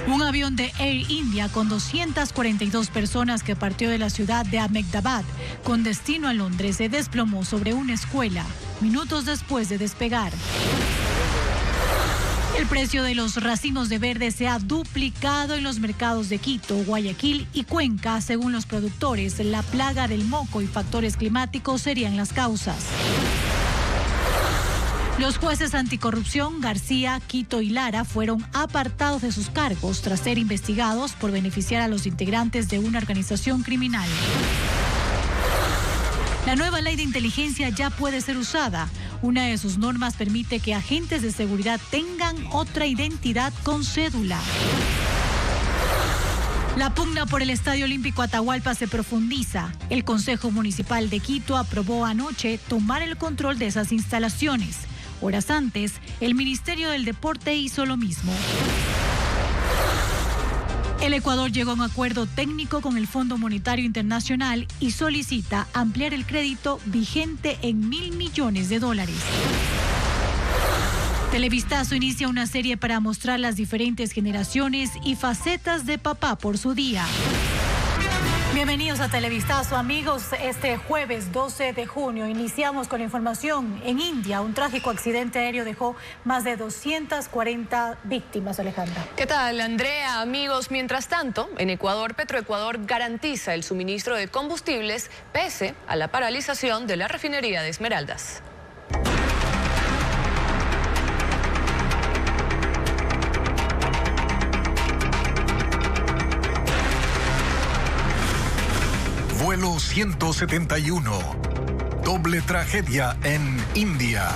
Un avión de Air India con 242 personas que partió de la ciudad de Ahmedabad con destino a Londres se desplomó sobre una escuela minutos después de despegar. El precio de los racimos de verde se ha duplicado en los mercados de Quito, Guayaquil y Cuenca. Según los productores, la plaga del moco y factores climáticos serían las causas. Los jueces anticorrupción García, Quito y Lara fueron apartados de sus cargos tras ser investigados por beneficiar a los integrantes de una organización criminal. La nueva ley de inteligencia ya puede ser usada. Una de sus normas permite que agentes de seguridad tengan otra identidad con cédula. La pugna por el Estadio Olímpico Atahualpa se profundiza. El Consejo Municipal de Quito aprobó anoche tomar el control de esas instalaciones. Horas antes, el Ministerio del Deporte hizo lo mismo. El Ecuador llegó a un acuerdo técnico con el Fondo Monetario Internacional y solicita ampliar el crédito vigente en $1.000 millones. Televistazo inicia una serie para mostrar las diferentes generaciones y facetas de papá por su día. Bienvenidos a Televistazo, amigos. Este jueves 12 de junio iniciamos con información. En India, un trágico accidente aéreo dejó más de 240 víctimas, Alejandra. ¿Qué tal, Andrea? Amigos, mientras tanto, en Ecuador, Petroecuador garantiza el suministro de combustibles pese a la paralización de la refinería de Esmeraldas. Vuelo 171. Doble tragedia en India.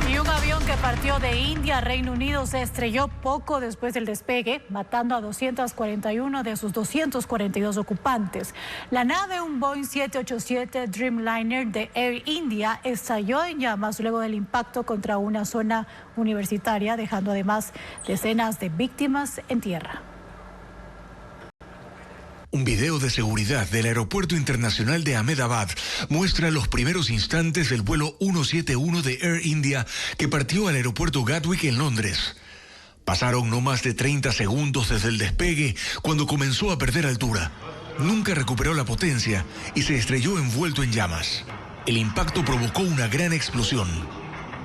Y un avión que partió de India a Reino Unido se estrelló poco después del despegue, matando a 241 de sus 242 ocupantes. La nave, un Boeing 787 Dreamliner de Air India, estalló en llamas luego del impacto contra una zona universitaria, dejando además decenas de víctimas en tierra. Un video de seguridad del Aeropuerto Internacional de Ahmedabad muestra los primeros instantes del vuelo 171 de Air India que partió al aeropuerto Gatwick en Londres. Pasaron no más de 30 segundos desde el despegue cuando comenzó a perder altura. Nunca recuperó la potencia y se estrelló envuelto en llamas. El impacto provocó una gran explosión.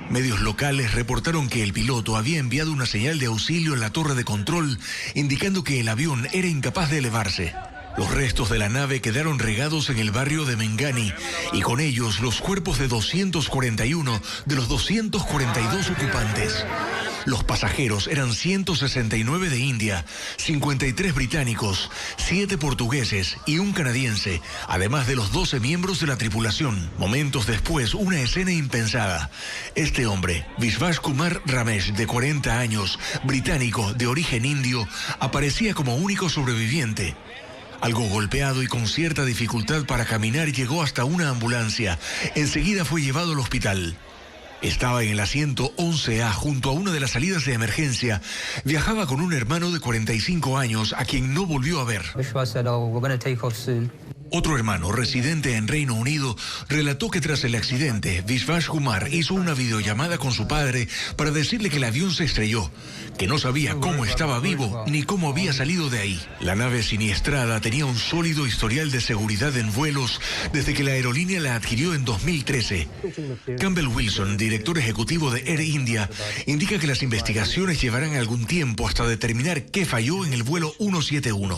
Medios locales reportaron que el piloto había enviado una señal de auxilio en la torre de control, indicando que el avión era incapaz de elevarse. Los restos de la nave quedaron regados en el barrio de Mengani y con ellos los cuerpos de 241 de los 242 ocupantes. Los pasajeros eran 169 de India, 53 británicos, 7 portugueses y un canadiense, además de los 12 miembros de la tripulación. Momentos después, una escena impensada. Este hombre, Vishwas Kumar Ramesh, de 40 años, británico de origen indio, aparecía como único sobreviviente. Algo golpeado y con cierta dificultad para caminar, llegó hasta una ambulancia. Enseguida fue llevado al hospital. Estaba en el asiento 11A junto a una de las salidas de emergencia. Viajaba con un hermano de 45 años a quien no volvió a ver. Otro hermano, residente en Reino Unido, relató que tras el accidente, Vishwas Kumar hizo una videollamada con su padre para decirle que el avión se estrelló, que no sabía cómo estaba vivo ni cómo había salido de ahí. La nave siniestrada tenía un sólido historial de seguridad en vuelos desde que la aerolínea la adquirió en 2013. Campbell Wilson, director ejecutivo de Air India, indica que las investigaciones llevarán algún tiempo hasta determinar qué falló en el vuelo 171.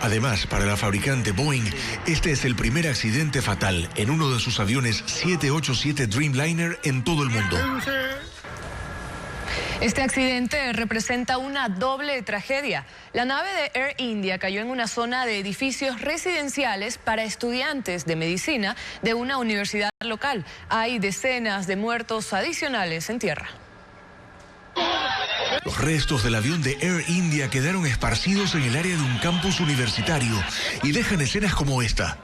Además, para la fabricante Boeing, este es el primer accidente fatal en uno de sus aviones 787 Dreamliner en todo el mundo. Este accidente representa una doble tragedia. La nave de Air India cayó en una zona de edificios residenciales para estudiantes de medicina de una universidad local. Hay decenas de muertos adicionales en tierra. Los restos del avión de Air India quedaron esparcidos en el área de un campus universitario y dejan escenas como esta.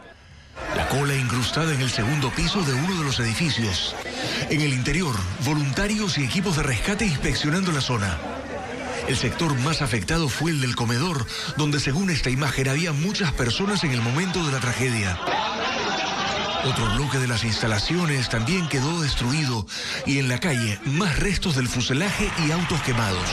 La cola incrustada en el segundo piso de uno de los edificios. En el interior, voluntarios y equipos de rescate inspeccionando la zona. El sector más afectado fue el del comedor, donde según esta imagen había muchas personas en el momento de la tragedia. Otro bloque de las instalaciones también quedó destruido y en la calle más restos del fuselaje y autos quemados.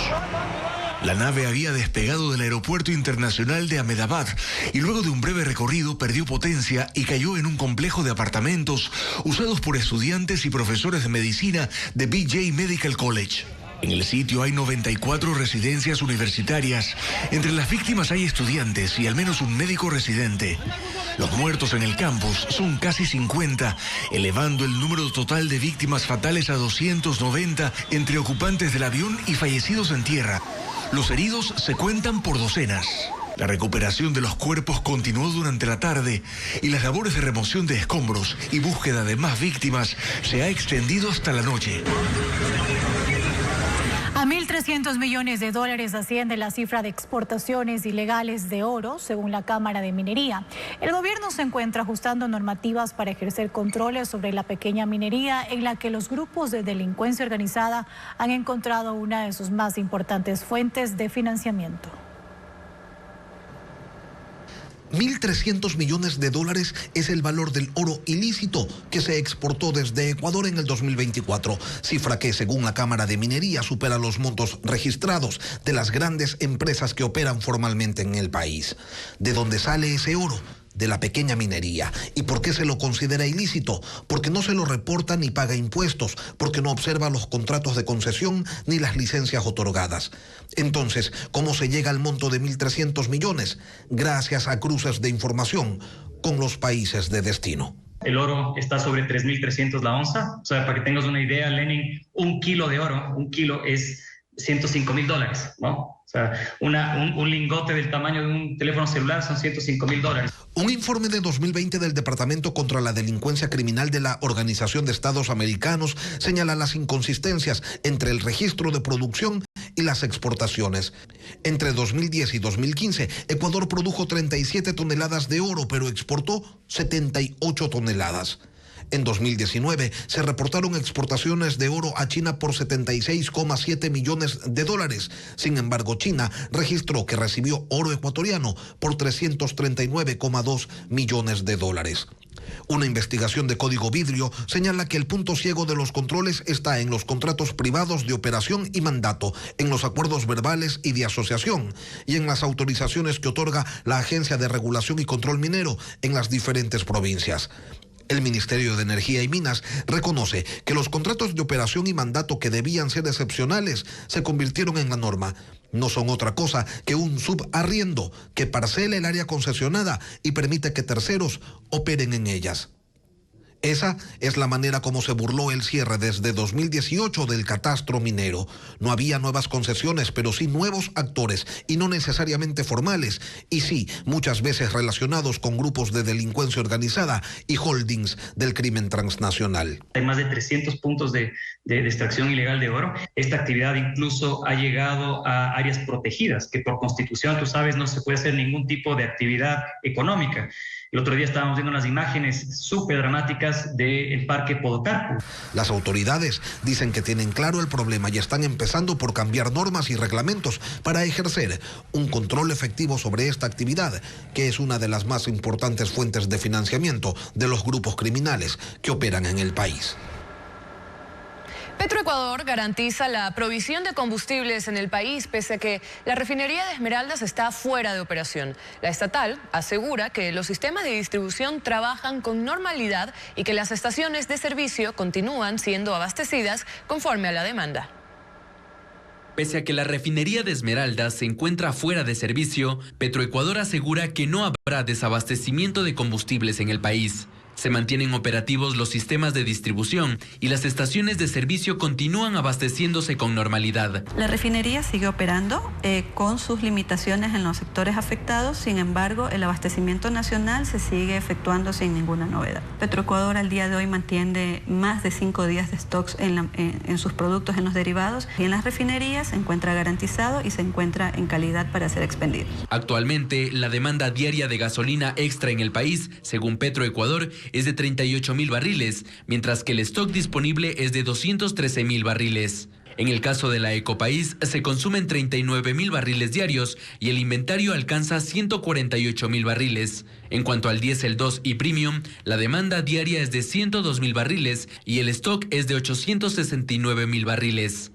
La nave había despegado del Aeropuerto Internacional de Ahmedabad y luego de un breve recorrido perdió potencia y cayó en un complejo de apartamentos usados por estudiantes y profesores de medicina de BJ Medical College. En el sitio hay 94 residencias universitarias. Entre las víctimas hay estudiantes y al menos un médico residente. Los muertos en el campus son casi 50, elevando el número total de víctimas fatales a 290 entre ocupantes del avión y fallecidos en tierra. Los heridos se cuentan por docenas. La recuperación de los cuerpos continuó durante la tarde y las labores de remoción de escombros y búsqueda de más víctimas se ha extendido hasta la noche. A 1.300 millones de dólares asciende la cifra de exportaciones ilegales de oro, según la Cámara de Minería. El gobierno se encuentra ajustando normativas para ejercer controles sobre la pequeña minería, en la que los grupos de delincuencia organizada han encontrado una de sus más importantes fuentes de financiamiento. 1.300 millones de dólares es el valor del oro ilícito que se exportó desde Ecuador en el 2024, cifra que según la Cámara de Minería supera los montos registrados de las grandes empresas que operan formalmente en el país. ¿De dónde sale ese oro? De la pequeña minería. ¿Y por qué se lo considera ilícito? Porque no se lo reporta ni paga impuestos, porque no observa los contratos de concesión ni las licencias otorgadas. Entonces, ¿cómo se llega al monto de 1.300 millones? Gracias a cruces de información con los países de destino. El oro está sobre 3.300 la onza. O sea, para que tengas una idea, Lenin, un kilo de oro, un kilo es $105,000, ¿no? O sea, un lingote del tamaño de un teléfono celular son $105,000. Un informe de 2020 del Departamento contra la Delincuencia Criminal de la Organización de Estados Americanos señala las inconsistencias entre el registro de producción y las exportaciones. Entre 2010 y 2015, Ecuador produjo 37 toneladas de oro, pero exportó 78 toneladas. En 2019 se reportaron exportaciones de oro a China por 76,7 millones de dólares. Sin embargo, China registró que recibió oro ecuatoriano por 339,2 millones de dólares. Una investigación de Código Vidrio señala que el punto ciego de los controles está en los contratos privados de operación y mandato, en los acuerdos verbales y de asociación, y en las autorizaciones que otorga la Agencia de Regulación y Control Minero en las diferentes provincias. El Ministerio de Energía y Minas reconoce que los contratos de operación y mandato que debían ser excepcionales se convirtieron en la norma. No son otra cosa que un subarriendo que parcela el área concesionada y permite que terceros operen en ellas. Esa es la manera como se burló el cierre desde 2018 del catastro minero. No había nuevas concesiones, pero sí nuevos actores, y no necesariamente formales, y sí, muchas veces relacionados con grupos de delincuencia organizada y holdings del crimen transnacional. Hay más de 300 puntos de extracción ilegal de oro. Esta actividad incluso ha llegado a áreas protegidas, que por constitución, tú sabes, no se puede hacer ningún tipo de actividad económica. El otro día estábamos viendo unas imágenes súper dramáticas del Parque Podocarpo. Las autoridades dicen que tienen claro el problema y están empezando por cambiar normas y reglamentos para ejercer un control efectivo sobre esta actividad, que es una de las más importantes fuentes de financiamiento de los grupos criminales que operan en el país. Petroecuador garantiza la provisión de combustibles en el país, pese a que la refinería de Esmeraldas está fuera de operación. La estatal asegura que los sistemas de distribución trabajan con normalidad y que las estaciones de servicio continúan siendo abastecidas conforme a la demanda. Pese a que la refinería de Esmeraldas se encuentra fuera de servicio, Petroecuador asegura que no habrá desabastecimiento de combustibles en el país. Se mantienen operativos los sistemas de distribución y las estaciones de servicio continúan abasteciéndose con normalidad. La refinería sigue operando con sus limitaciones en los sectores afectados, sin embargo, el abastecimiento nacional se sigue efectuando sin ninguna novedad. Petroecuador al día de hoy mantiene más de 5 días de stocks en sus productos, en los derivados, y en las refinerías se encuentra garantizado y se encuentra en calidad para ser expendido. Actualmente, la demanda diaria de gasolina extra en el país, según Petroecuador, es de 38,000 barriles, mientras que el stock disponible es de 213,000 barriles. En el caso de la Ecopaís, se consumen 39.000 barriles diarios y el inventario alcanza 148.000 barriles. En cuanto al diésel 2 y premium, la demanda diaria es de 102.000 barriles y el stock es de 869.000 barriles.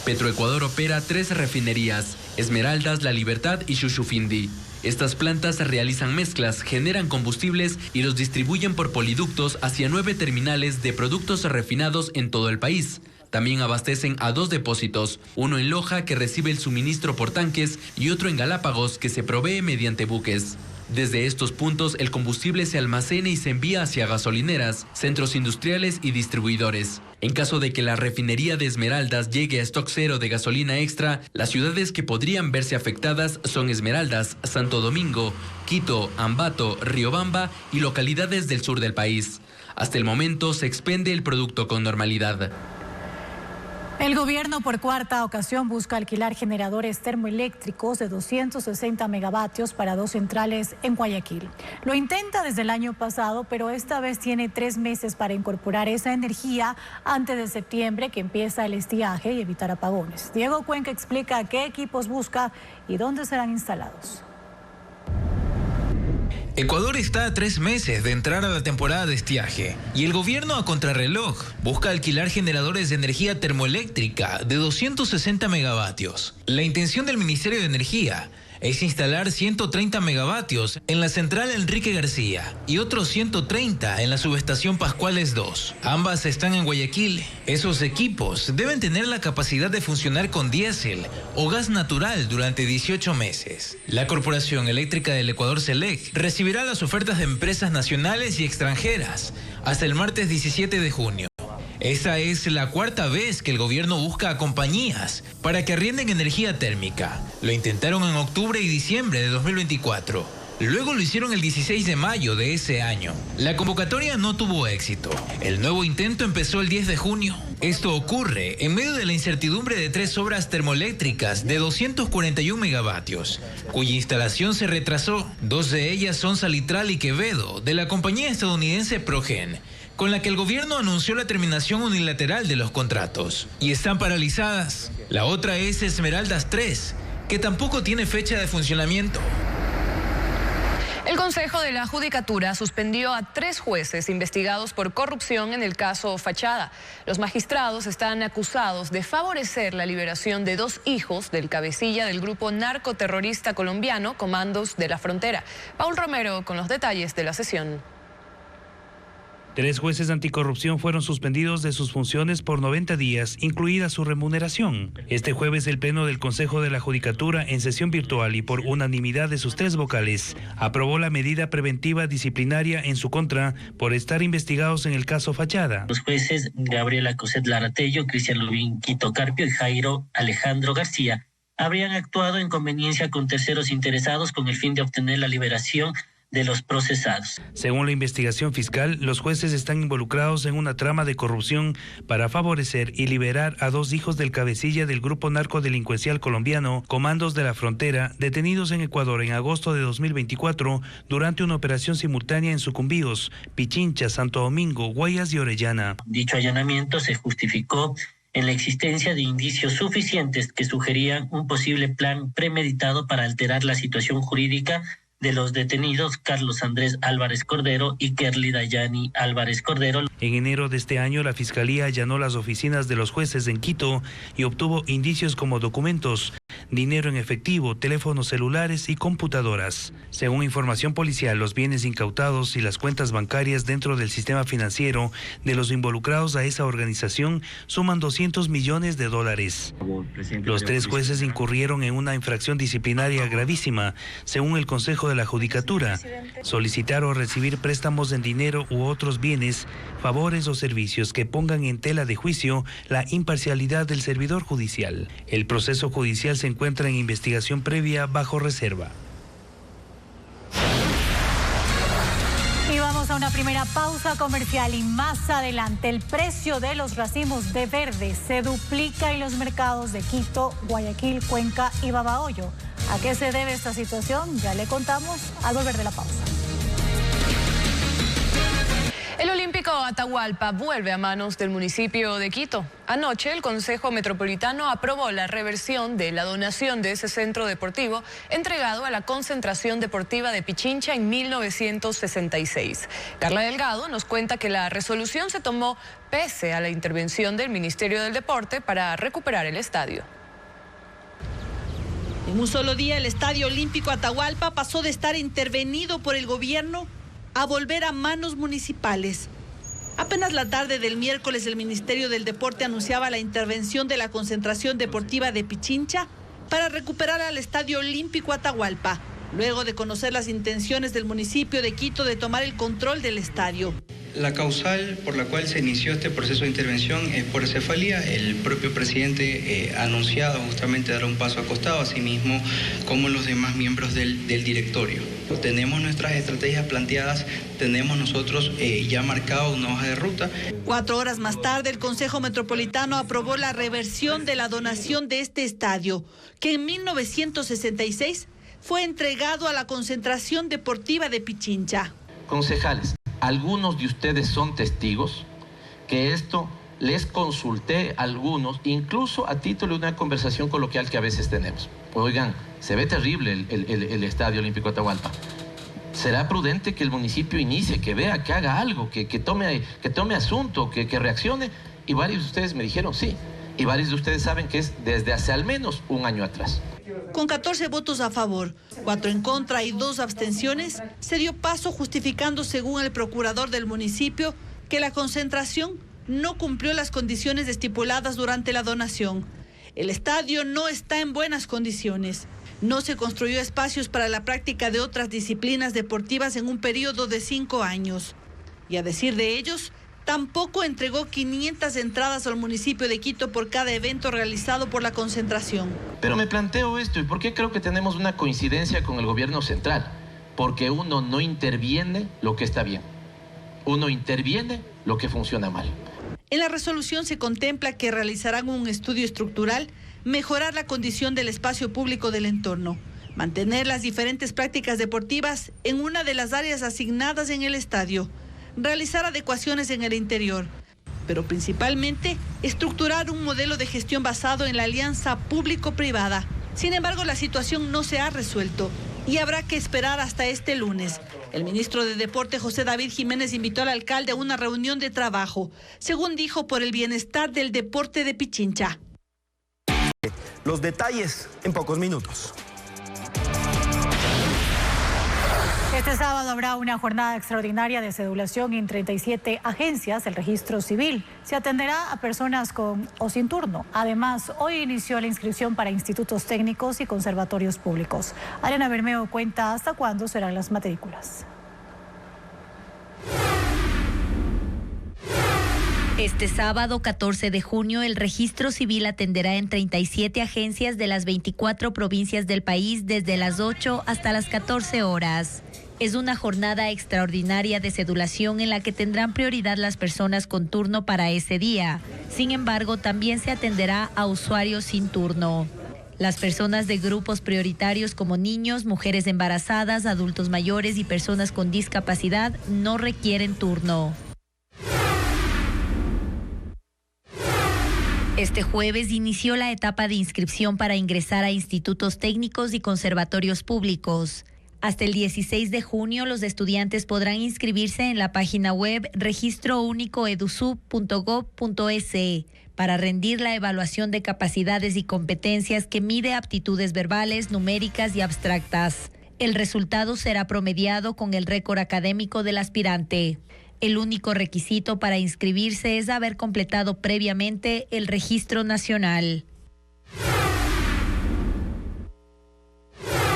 Petroecuador opera 3 refinerías: Esmeraldas, La Libertad y Shushufindi. Estas plantas realizan mezclas, generan combustibles y los distribuyen por poliductos hacia 9 terminales de productos refinados en todo el país. También abastecen a 2 depósitos, uno en Loja, que recibe el suministro por tanques, y otro en Galápagos, que se provee mediante buques. Desde estos puntos, el combustible se almacena y se envía hacia gasolineras, centros industriales y distribuidores. En caso de que la refinería de Esmeraldas llegue a stock cero de gasolina extra, las ciudades que podrían verse afectadas son Esmeraldas, Santo Domingo, Quito, Ambato, Riobamba y localidades del sur del país. Hasta el momento se expende el producto con normalidad. El gobierno por cuarta ocasión busca alquilar generadores termoeléctricos de 260 megavatios para 2 centrales en Guayaquil. Lo intenta desde el año pasado, pero esta vez tiene 3 meses para incorporar esa energía antes de septiembre, que empieza el estiaje, y evitar apagones. Diego Cuenca explica qué equipos busca y dónde serán instalados. Ecuador está a 3 meses de entrar a la temporada de estiaje y el gobierno, a contrarreloj, busca alquilar generadores de energía termoeléctrica de 260 megavatios. La intención del Ministerio de Energía es instalar 130 megavatios en la central Enrique García y otros 130 en la subestación Pascuales 2. Ambas están en Guayaquil. Esos equipos deben tener la capacidad de funcionar con diésel o gas natural durante 18 meses. La Corporación Eléctrica del Ecuador, CELEC, recibirá las ofertas de empresas nacionales y extranjeras hasta el martes 17 de junio. Esa es la 4ª vez que el gobierno busca a compañías para que arrienden energía térmica. Lo intentaron en octubre y diciembre de 2024. Luego lo hicieron el 16 de mayo de ese año. La convocatoria no tuvo éxito. El nuevo intento empezó el 10 de junio. Esto ocurre en medio de la incertidumbre de 3 obras termoeléctricas de 241 megavatios, cuya instalación se retrasó. 2 de ellas son Salitral y Quevedo, de la compañía estadounidense Progen, con la que el gobierno anunció la terminación unilateral de los contratos, y están paralizadas. La otra es Esmeraldas 3, que tampoco tiene fecha de funcionamiento. El Consejo de la Judicatura suspendió a 3 jueces investigados por corrupción en el caso Fachada. Los magistrados están acusados de favorecer la liberación de 2 hijos del cabecilla del grupo narcoterrorista colombiano Comandos de la Frontera. Paul Romero con los detalles de la sesión. 3 jueces anticorrupción fueron suspendidos de sus funciones por 90 días, incluida su remuneración. Este jueves el Pleno del Consejo de la Judicatura, en sesión virtual y por unanimidad de sus 3 vocales, aprobó la medida preventiva disciplinaria en su contra por estar investigados en el caso Fachada. Los jueces Gabriela Coset Laratello, Cristian Lubín Quito Carpio y Jairo Alejandro García habrían actuado en conveniencia con terceros interesados con el fin de obtener la liberación de los procesados. Según la investigación fiscal, los jueces están involucrados en una trama de corrupción para favorecer y liberar a 2 hijos del cabecilla del grupo narcodelincuencial colombiano Comandos de la Frontera, detenidos en Ecuador en agosto de 2024 durante una operación simultánea en Sucumbíos, Pichincha, Santo Domingo, Guayas y Orellana. Dicho allanamiento se justificó en la existencia de indicios suficientes que sugerían un posible plan premeditado para alterar la situación jurídica de los detenidos Carlos Andrés Álvarez Cordero y Kerly Dayani Álvarez Cordero. En enero de este año, la Fiscalía allanó las oficinas de los jueces en Quito y obtuvo indicios como documentos, dinero en efectivo, teléfonos celulares y computadoras. Según información policial, los bienes incautados y las cuentas bancarias dentro del sistema financiero de los involucrados a esa organización suman $200 millones. Los 3 jueces incurrieron en una infracción disciplinaria gravísima, según el Consejo de la Judicatura: solicitar o recibir préstamos en dinero u otros bienes, favores o servicios que pongan en tela de juicio la imparcialidad del servidor judicial. El proceso judicial se encuentra en investigación previa bajo reserva. Y vamos a una primera pausa comercial y más adelante el precio de los racimos de verde se duplica en los mercados de Quito, Guayaquil, Cuenca y Babahoyo. ¿A qué se debe esta situación? Ya le contamos al volver de la pausa. El olímpico Atahualpa Atahualpa vuelve a manos del municipio de Quito. Anoche el Consejo Metropolitano aprobó la reversión de la donación de ese centro deportivo entregado a la Concentración Deportiva de Pichincha en 1966. Carla Delgado nos cuenta que la resolución se tomó pese a la intervención del Ministerio del Deporte para recuperar el estadio. En un solo día, el Estadio Olímpico Atahualpa pasó de estar intervenido por el gobierno a volver a manos municipales. Apenas la tarde del miércoles, el Ministerio del Deporte anunciaba la intervención de la Concentración Deportiva de Pichincha para recuperar al Estadio Olímpico Atahualpa, luego de conocer las intenciones del municipio de Quito de tomar el control del estadio. La causal por la cual se inició este proceso de intervención es por cefalía. El propio presidente ha anunciado justamente dar un paso al costado, asimismo como los demás miembros del directorio. Tenemos nuestras estrategias planteadas, tenemos nosotros ya marcado una hoja de ruta. 4 horas más tarde, el Consejo Metropolitano aprobó la reversión de la donación de este estadio, que en 1966 fue entregado a la Concentración Deportiva de Pichincha. Concejales, algunos de ustedes son testigos que esto les consulté a algunos, incluso a título de una conversación coloquial que a veces tenemos. Oigan, se ve terrible el Estadio Olímpico Atahualpa. ¿Será prudente que el municipio inicie, que vea, que haga algo, que tome asunto, que reaccione? Y varios de ustedes me dijeron sí. Y varios de ustedes saben que es desde hace al menos un año atrás. Con 14 votos a favor, 4 en contra y 2 abstenciones, se dio paso justificando, según el procurador del municipio, que la concentración no cumplió las condiciones estipuladas durante la donación. El estadio no está en buenas condiciones. No se construyó espacios para la práctica de otras disciplinas deportivas en un periodo de 5 años. Y a decir de ellos, tampoco entregó 500 entradas al municipio de Quito por cada evento realizado por la concentración. Pero me planteo esto, ¿y por qué creo que tenemos una coincidencia con el gobierno central? Porque uno no interviene lo que está bien. Uno interviene lo que funciona mal. En la resolución se contempla que realizarán un estudio estructural, mejorar la condición del espacio público del entorno, mantener las diferentes prácticas deportivas en una de las áreas asignadas en el estadio, realizar adecuaciones en el interior, pero principalmente estructurar un modelo de gestión basado en la alianza público-privada. Sin embargo, la situación no se ha resuelto y habrá que esperar hasta este lunes. El ministro de Deporte, José David Jiménez, invitó al alcalde a una reunión de trabajo, según dijo, por el bienestar del deporte de Pichincha. Los detalles en pocos minutos. Este sábado habrá una jornada extraordinaria de cedulación en 37 agencias del registro civil. Se atenderá a personas con o sin turno. Además, hoy inició la inscripción para institutos técnicos y conservatorios públicos. Ariana Bermeo cuenta hasta cuándo serán las matrículas. Este sábado 14 de junio, el registro civil atenderá en 37 agencias de las 24 provincias del país desde las 8 hasta las 14 horas. Es una jornada extraordinaria de cedulación en la que tendrán prioridad las personas con turno para ese día. Sin embargo, también se atenderá a usuarios sin turno. Las personas de grupos prioritarios como niños, mujeres embarazadas, adultos mayores y personas con discapacidad no requieren turno. Este jueves inició la etapa de inscripción para ingresar a institutos técnicos y conservatorios públicos. Hasta el 16 de junio, los estudiantes podrán inscribirse en la página web registrounicoedusub.gov.es para rendir la evaluación de capacidades y competencias que mide aptitudes verbales, numéricas y abstractas. El resultado será promediado con el récord académico del aspirante. El único requisito para inscribirse es haber completado previamente el registro nacional.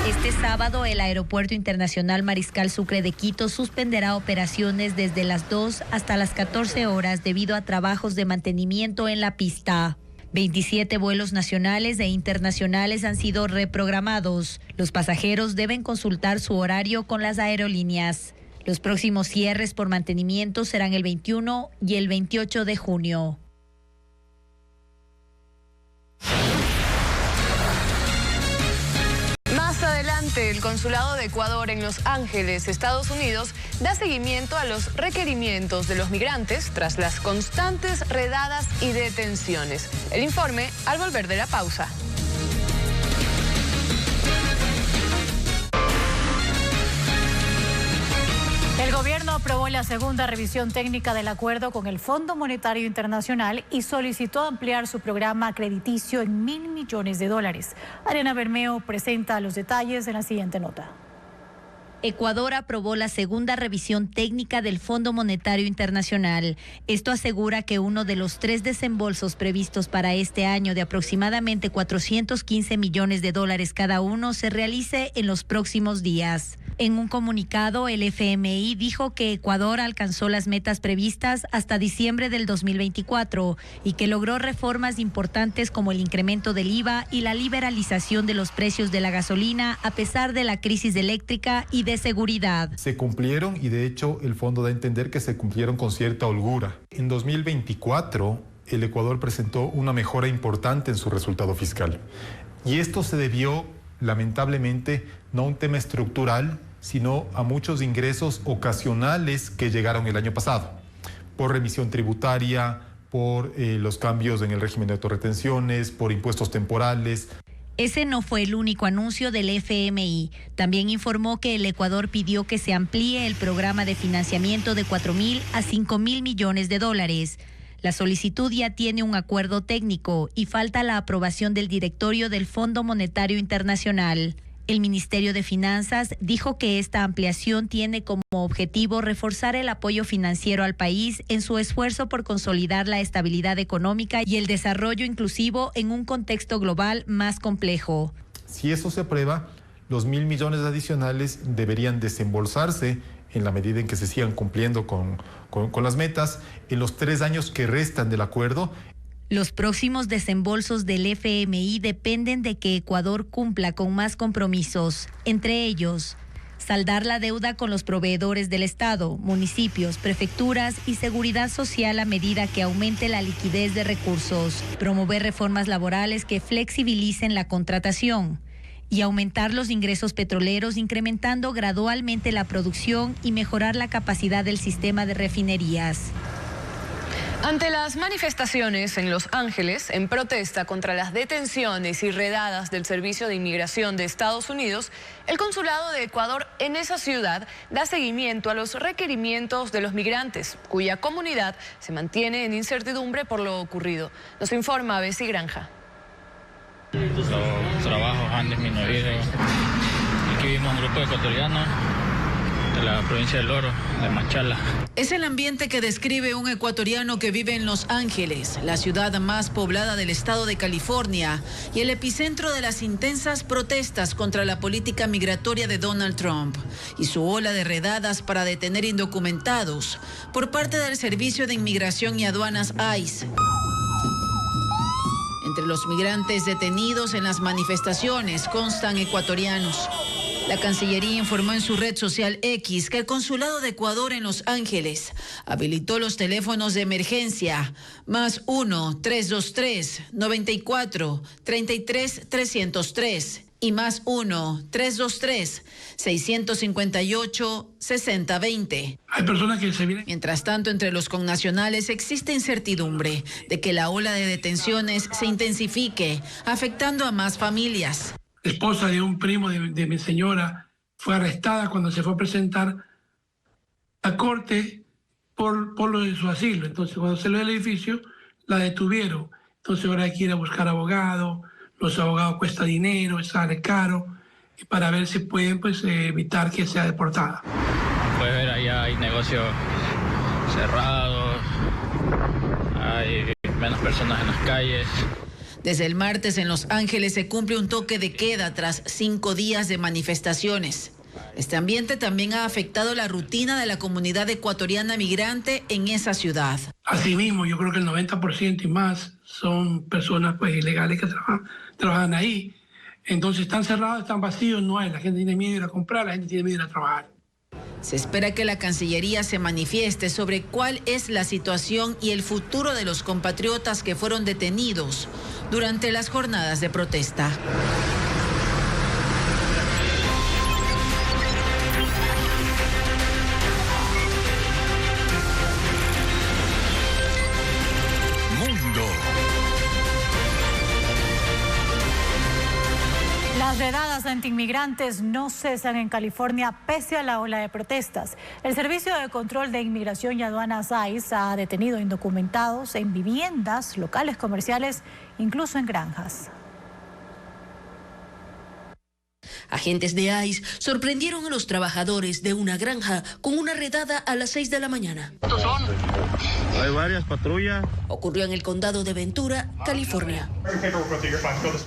Este sábado, el Aeropuerto Internacional Mariscal Sucre de Quito suspenderá operaciones desde las 2 hasta las 14 horas debido a trabajos de mantenimiento en la pista. 27 vuelos nacionales e internacionales han sido reprogramados. Los pasajeros deben consultar su horario con las aerolíneas. Los próximos cierres por mantenimiento serán el 21 y el 28 de junio. Más adelante. obstante, el Consulado de Ecuador en Los Ángeles, Estados Unidos, da seguimiento a los requerimientos de los migrantes tras las constantes redadas y detenciones. El informe al volver de la pausa. El gobierno aprobó la segunda revisión técnica del acuerdo con el Fondo Monetario Internacional y solicitó ampliar su programa crediticio en $1.000 millones. Ariana Bermeo presenta los detalles en la siguiente nota. Ecuador aprobó la segunda revisión técnica del Fondo Monetario Internacional. Esto asegura que uno de los 3 desembolsos previstos para este año de aproximadamente $415 millones cada uno se realice en los próximos días. En un comunicado, el FMI dijo que Ecuador alcanzó las metas previstas hasta diciembre del 2024 y que logró reformas importantes como el incremento del IVA y la liberalización de los precios de la gasolina a pesar de la crisis eléctrica y de seguridad. Se cumplieron y de hecho el fondo da a entender que se cumplieron con cierta holgura. En 2024 el Ecuador presentó una mejora importante en su resultado fiscal y esto se debió lamentablemente no a un tema estructural sino a muchos ingresos ocasionales que llegaron el año pasado por remisión tributaria, por los cambios en el régimen de autorretenciones, por impuestos temporales. Ese no fue el único anuncio del FMI. También informó que el Ecuador pidió que se amplíe el programa de financiamiento de $4.000 a $5.000 millones. La solicitud ya tiene un acuerdo técnico y falta la aprobación del directorio del Fondo Monetario Internacional. El Ministerio de Finanzas dijo que esta ampliación tiene como objetivo reforzar el apoyo financiero al país en su esfuerzo por consolidar la estabilidad económica y el desarrollo inclusivo en un contexto global más complejo. Si eso se aprueba, los $1.000 millones adicionales deberían desembolsarse en la medida en que se sigan cumpliendo con las metas en los 3 años que restan del acuerdo. Los próximos desembolsos del FMI dependen de que Ecuador cumpla con más compromisos, entre ellos, saldar la deuda con los proveedores del Estado, municipios, prefecturas y seguridad social a medida que aumente la liquidez de recursos, promover reformas laborales que flexibilicen la contratación y aumentar los ingresos petroleros incrementando gradualmente la producción y mejorar la capacidad del sistema de refinerías. Ante las manifestaciones en Los Ángeles, en protesta contra las detenciones y redadas del Servicio de Inmigración de Estados Unidos, el Consulado de Ecuador en esa ciudad da seguimiento a los requerimientos de los migrantes, cuya comunidad se mantiene en incertidumbre por lo ocurrido. Nos informa Bessie Granja. Los trabajos han disminuido. Aquí vimos un grupo de ecuatorianos de la provincia del Oro, de Machala. Es el ambiente que describe un ecuatoriano que vive en Los Ángeles, la ciudad más poblada del estado de California y el epicentro de las intensas protestas contra la política migratoria de Donald Trump y su ola de redadas para detener indocumentados por parte del Servicio de Inmigración y Aduanas ICE. Entre los migrantes detenidos en las manifestaciones constan ecuatorianos. La Cancillería informó en su red social X que el Consulado de Ecuador en Los Ángeles habilitó los teléfonos de emergencia +1 323 94 33 303 y +1 323 658 6020. Hay personas que se vienen. Mientras tanto, entre los connacionales existe incertidumbre de que la ola de detenciones se intensifique, afectando a más familias. La esposa de un primo de mi señora fue arrestada cuando se fue a presentar a corte por lo de su asilo. Entonces, cuando salió del edificio, la detuvieron. Entonces, ahora hay que ir a buscar abogado. Los abogados cuesta dinero, sale caro, para ver si pueden evitar que sea deportada. Puedes ver, allá hay negocios cerrados, hay menos personas en las calles. Desde el martes en Los Ángeles se cumple un toque de queda tras 5 días de manifestaciones. Este ambiente también ha afectado la rutina de la comunidad ecuatoriana migrante en esa ciudad. Asimismo, yo creo que el 90% y más son personas ilegales que trabajan ahí. Entonces están cerrados, están vacíos, no hay. La gente tiene miedo de ir a comprar, la gente tiene miedo de ir a trabajar. Se espera que la Cancillería se manifieste sobre cuál es la situación y el futuro de los compatriotas que fueron detenidos durante las jornadas de protesta. redadas antiinmigrantes no cesan en California pese a la ola de protestas. El Servicio de Control de Inmigración y Aduanas ICE ha detenido indocumentados en viviendas, locales comerciales, incluso en granjas. Agentes de ICE sorprendieron a los trabajadores de una granja con una redada a las 6 de la mañana. ¿Cuántos son? Hay varias patrullas. Ocurrió en el condado de Ventura, California.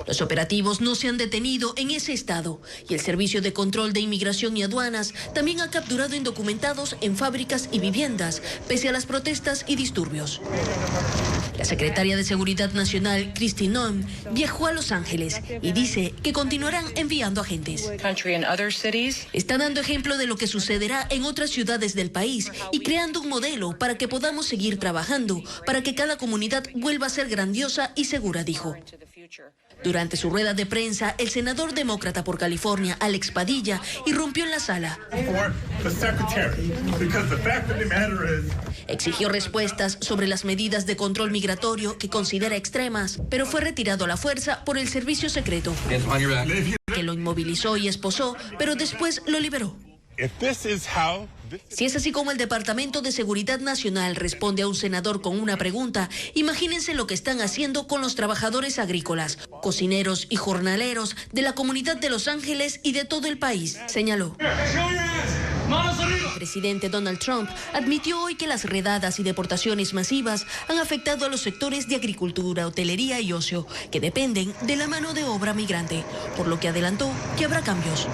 Los operativos no se han detenido en ese estado y el Servicio de Control de Inmigración y Aduanas también ha capturado indocumentados en fábricas y viviendas, pese a las protestas y disturbios. La secretaria de Seguridad Nacional, Kristi Noem, viajó a Los Ángeles y dice que continuarán enviando agentes. Está dando ejemplo de lo que sucederá en otras ciudades del país y creando un modelo para que podamos seguir trabajando, para que cada comunidad vuelva a ser grandiosa y segura, dijo. Durante su rueda de prensa, el senador demócrata por California, Alex Padilla, irrumpió en la sala. Exigió respuestas sobre las medidas de control migratorio que considera extremas, pero fue retirado a la fuerza por el servicio secreto, que lo inmovilizó y esposó, pero después lo liberó. Si es así como el Departamento de Seguridad Nacional responde a un senador con una pregunta, imagínense lo que están haciendo con los trabajadores agrícolas, cocineros y jornaleros de la comunidad de Los Ángeles y de todo el país, señaló. El presidente Donald Trump admitió hoy que las redadas y deportaciones masivas han afectado a los sectores de agricultura, hotelería y ocio, que dependen de la mano de obra migrante, por lo que adelantó que habrá cambios.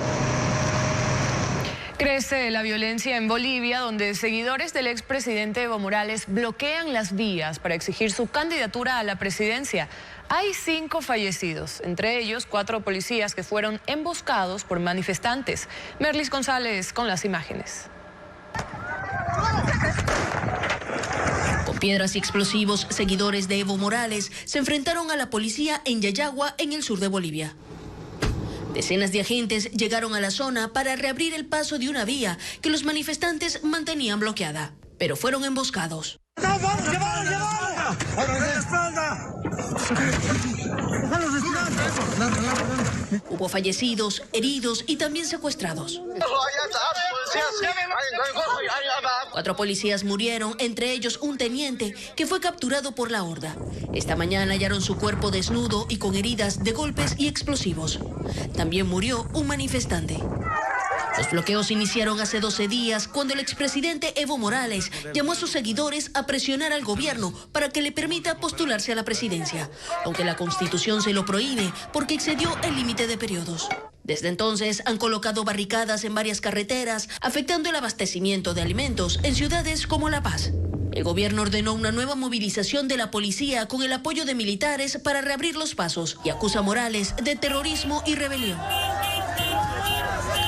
Crece la violencia en Bolivia, donde seguidores del expresidente Evo Morales bloquean las vías para exigir su candidatura a la presidencia. Hay 5 fallecidos, entre ellos 4 policías que fueron emboscados por manifestantes. Merlis González con las imágenes. Con piedras y explosivos, seguidores de Evo Morales se enfrentaron a la policía en Yayagua, en el sur de Bolivia. Decenas de agentes llegaron a la zona para reabrir el paso de una vía que los manifestantes mantenían bloqueada, pero fueron emboscados. Hubo fallecidos, heridos y también secuestrados. 4 policías murieron, entre ellos un teniente que fue capturado por la horda. Esta mañana hallaron su cuerpo desnudo y con heridas de golpes y explosivos. También murió un manifestante. Los bloqueos iniciaron hace 12 días cuando el expresidente Evo Morales llamó a sus seguidores a presionar al gobierno para que le permita postularse a la presidencia, aunque la Constitución se lo prohíbe porque excedió el límite de periodos. Desde entonces han colocado barricadas en varias carreteras, afectando el abastecimiento de alimentos en ciudades como La Paz. El gobierno ordenó una nueva movilización de la policía con el apoyo de militares para reabrir los pasos y acusa a Morales de terrorismo y rebelión.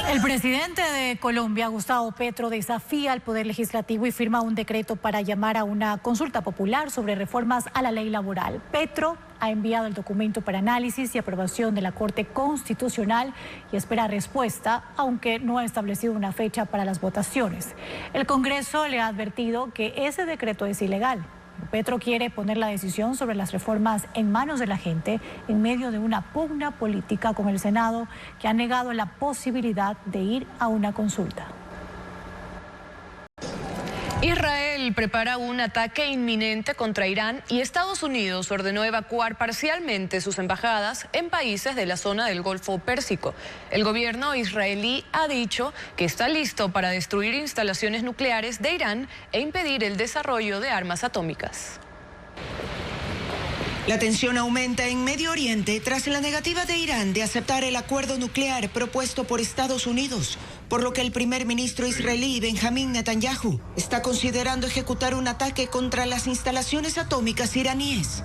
El presidente de Colombia, Gustavo Petro, desafía al Poder Legislativo y firma un decreto para llamar a una consulta popular sobre reformas a la ley laboral. Petro ha enviado el documento para análisis y aprobación de la Corte Constitucional y espera respuesta, aunque no ha establecido una fecha para las votaciones. El Congreso le ha advertido que ese decreto es ilegal. Petro quiere poner la decisión sobre las reformas en manos de la gente en medio de una pugna política con el Senado, que ha negado la posibilidad de ir a una consulta. Israel prepara un ataque inminente contra Irán y Estados Unidos ordenó evacuar parcialmente sus embajadas en países de la zona del Golfo Pérsico. El gobierno israelí ha dicho que está listo para destruir instalaciones nucleares de Irán e impedir el desarrollo de armas atómicas. La tensión aumenta en Medio Oriente tras la negativa de Irán de aceptar el acuerdo nuclear propuesto por Estados Unidos, por lo que el primer ministro israelí Benjamín Netanyahu está considerando ejecutar un ataque contra las instalaciones atómicas iraníes.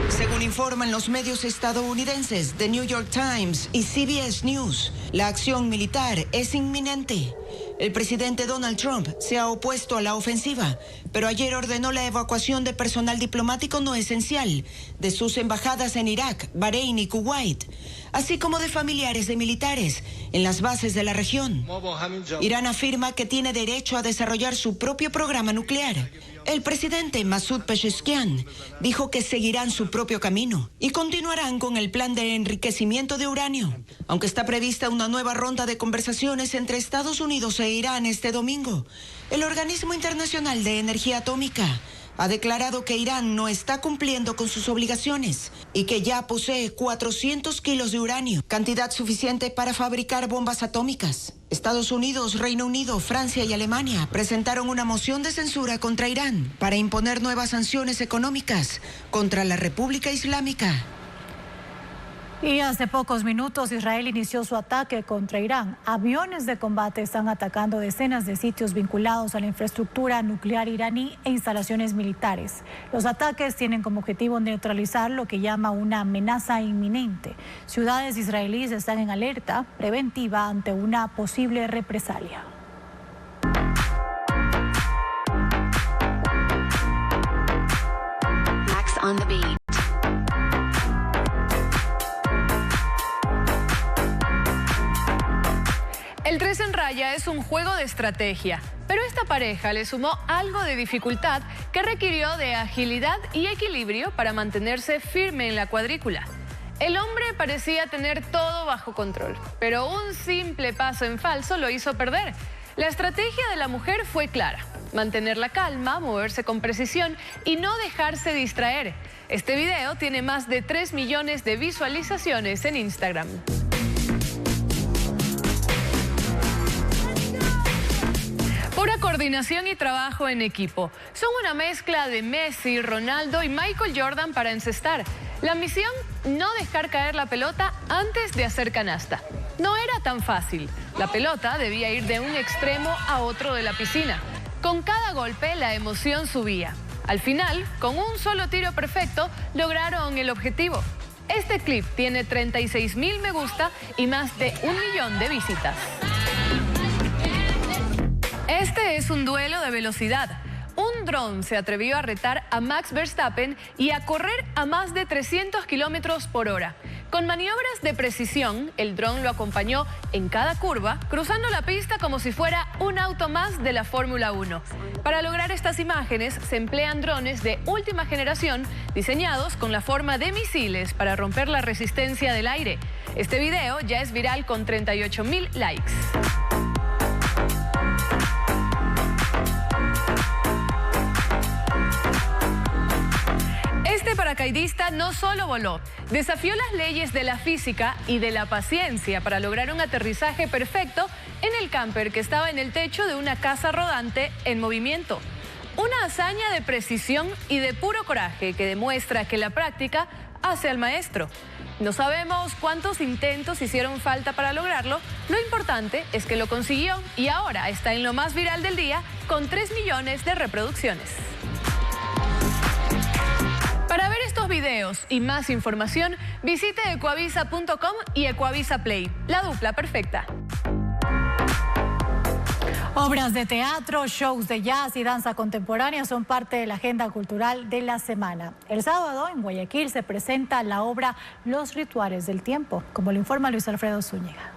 Según informan los medios estadounidenses The New York Times y CBS News, la acción militar es inminente. El presidente Donald Trump se ha opuesto a la ofensiva, pero ayer ordenó la evacuación de personal diplomático no esencial de sus embajadas en Irak, Bahrein y Kuwait. así como de familiares de militares en las bases de la región. Irán afirma que tiene derecho a desarrollar su propio programa nuclear. El presidente Masoud Pezeshkian dijo que seguirán su propio camino y continuarán con el plan de enriquecimiento de uranio, aunque está prevista una nueva ronda de conversaciones entre Estados Unidos e Irán este domingo. El Organismo Internacional de Energía Atómica ha declarado que Irán no está cumpliendo con sus obligaciones y que ya posee 400 kilos de uranio, cantidad suficiente para fabricar bombas atómicas. Estados Unidos, Reino Unido, Francia y Alemania presentaron una moción de censura contra Irán para imponer nuevas sanciones económicas contra la República Islámica. Y hace pocos minutos Israel inició su ataque contra Irán. Aviones de combate están atacando decenas de sitios vinculados a la infraestructura nuclear iraní e instalaciones militares. Los ataques tienen como objetivo neutralizar lo que llama una amenaza inminente. Ciudades israelíes están en alerta preventiva ante una posible represalia. Max on the beat. El 3 en raya es un juego de estrategia, pero esta pareja le sumó algo de dificultad que requirió de agilidad y equilibrio para mantenerse firme en la cuadrícula. El hombre parecía tener todo bajo control, pero un simple paso en falso lo hizo perder. La estrategia de la mujer fue clara: mantener la calma, moverse con precisión y no dejarse distraer. Este video tiene más de 3 millones de visualizaciones en Instagram. Pura coordinación y trabajo en equipo. Son una mezcla de Messi, Ronaldo y Michael Jordan para encestar. La misión: no dejar caer la pelota antes de hacer canasta. No era tan fácil. La pelota debía ir de un extremo a otro de la piscina. Con cada golpe la emoción subía. Al final, con un solo tiro perfecto, lograron el objetivo. Este clip tiene 36,000 me gusta y más de 1 millón de visitas. Este es un duelo de velocidad. Un dron se atrevió a retar a Max Verstappen y a correr a más de 300 kilómetros por hora. Con maniobras de precisión, el dron lo acompañó en cada curva, cruzando la pista como si fuera un auto más de la Fórmula 1. Para lograr estas imágenes se emplean drones de última generación diseñados con la forma de misiles para romper la resistencia del aire. Este video ya es viral con 38,000 likes. Este paracaidista no solo voló, desafió las leyes de la física y de la paciencia para lograr un aterrizaje perfecto en el camper que estaba en el techo de una casa rodante en movimiento. Una hazaña de precisión y de puro coraje que demuestra que la práctica hace al maestro. No sabemos cuántos intentos hicieron falta para lograrlo. Lo importante es que lo consiguió y ahora está en lo más viral del día con 3 millones de reproducciones. Para ver estos videos y más información, visite ecuavisa.com y Ecuavisa Play, la dupla perfecta. Obras de teatro, shows de jazz y danza contemporánea son parte de la agenda cultural de la semana. El sábado en Guayaquil se presenta la obra Los Rituales del Tiempo, como lo informa Luis Alfredo Zúñiga.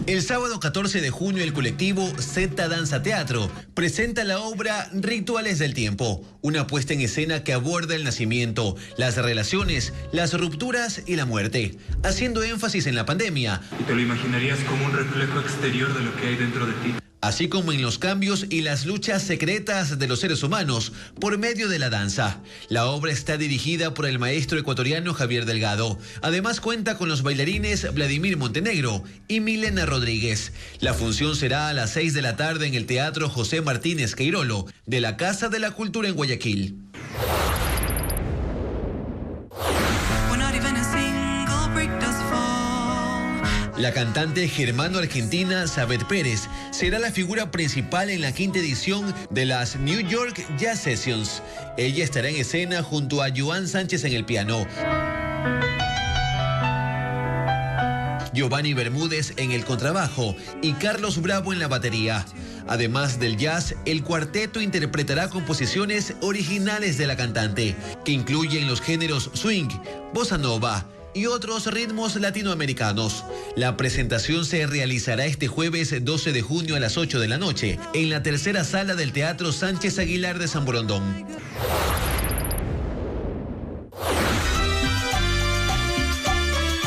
El sábado 14 de junio el colectivo Z Danza Teatro presenta la obra Rituales del Tiempo, una puesta en escena que aborda el nacimiento, las relaciones, las rupturas y la muerte, haciendo énfasis en la pandemia. Y te lo imaginarías como un reflejo exterior de lo que hay dentro de ti. Así como en los cambios y las luchas secretas de los seres humanos por medio de la danza. La obra está dirigida por el maestro ecuatoriano Javier Delgado. Además cuenta con los bailarines Vladimir Montenegro y Milena Rodríguez. La función será a las 6 de la tarde en el Teatro José Martínez Queirolo de la Casa de la Cultura en Guayaquil. La cantante germano-argentina Sabet Pérez será la figura principal en la 5ª edición de las New York Jazz Sessions. Ella estará en escena junto a Joan Sánchez en el piano. Giovanni Bermúdez en el contrabajo y Carlos Bravo en la batería. Además del jazz, el cuarteto interpretará composiciones originales de la cantante, que incluyen los géneros swing, bossa nova y otros ritmos latinoamericanos. La presentación se realizará este jueves 12 de junio a las 8 de la noche en la tercera sala del Teatro Sánchez Aguilar de San Borondón.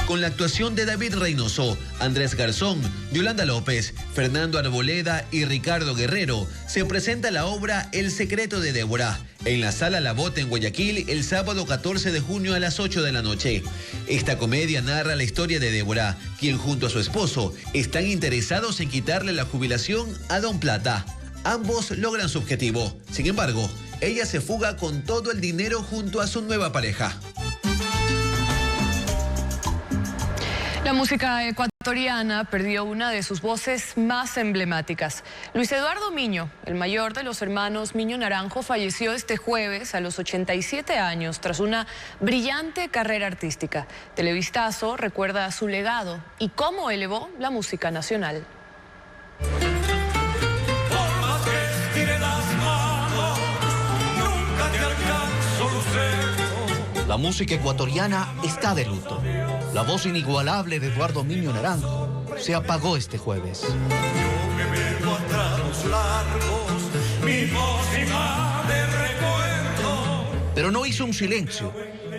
Con la actuación de David Reynoso, Andrés Garzón, Yolanda López, Fernando Arboleda y Ricardo Guerrero, se presenta la obra El secreto de Débora en la Sala La Bota en Guayaquil el sábado 14 de junio a las 8 de la noche. Esta comedia narra la historia de Débora, quien junto a su esposo están interesados en quitarle la jubilación a Don Plata. Ambos logran su objetivo. Sin embargo, ella se fuga con todo el dinero junto a su nueva pareja. La música ecuatoriana perdió una de sus voces más emblemáticas. Luis Eduardo Miño, el mayor de los hermanos Miño Naranjo, falleció este jueves a los 87 años tras una brillante carrera artística. Televistazo recuerda su legado y cómo elevó la música nacional. La música ecuatoriana está de luto. La voz inigualable de Eduardo Miño Naranjo se apagó este jueves. Pero no hizo un silencio,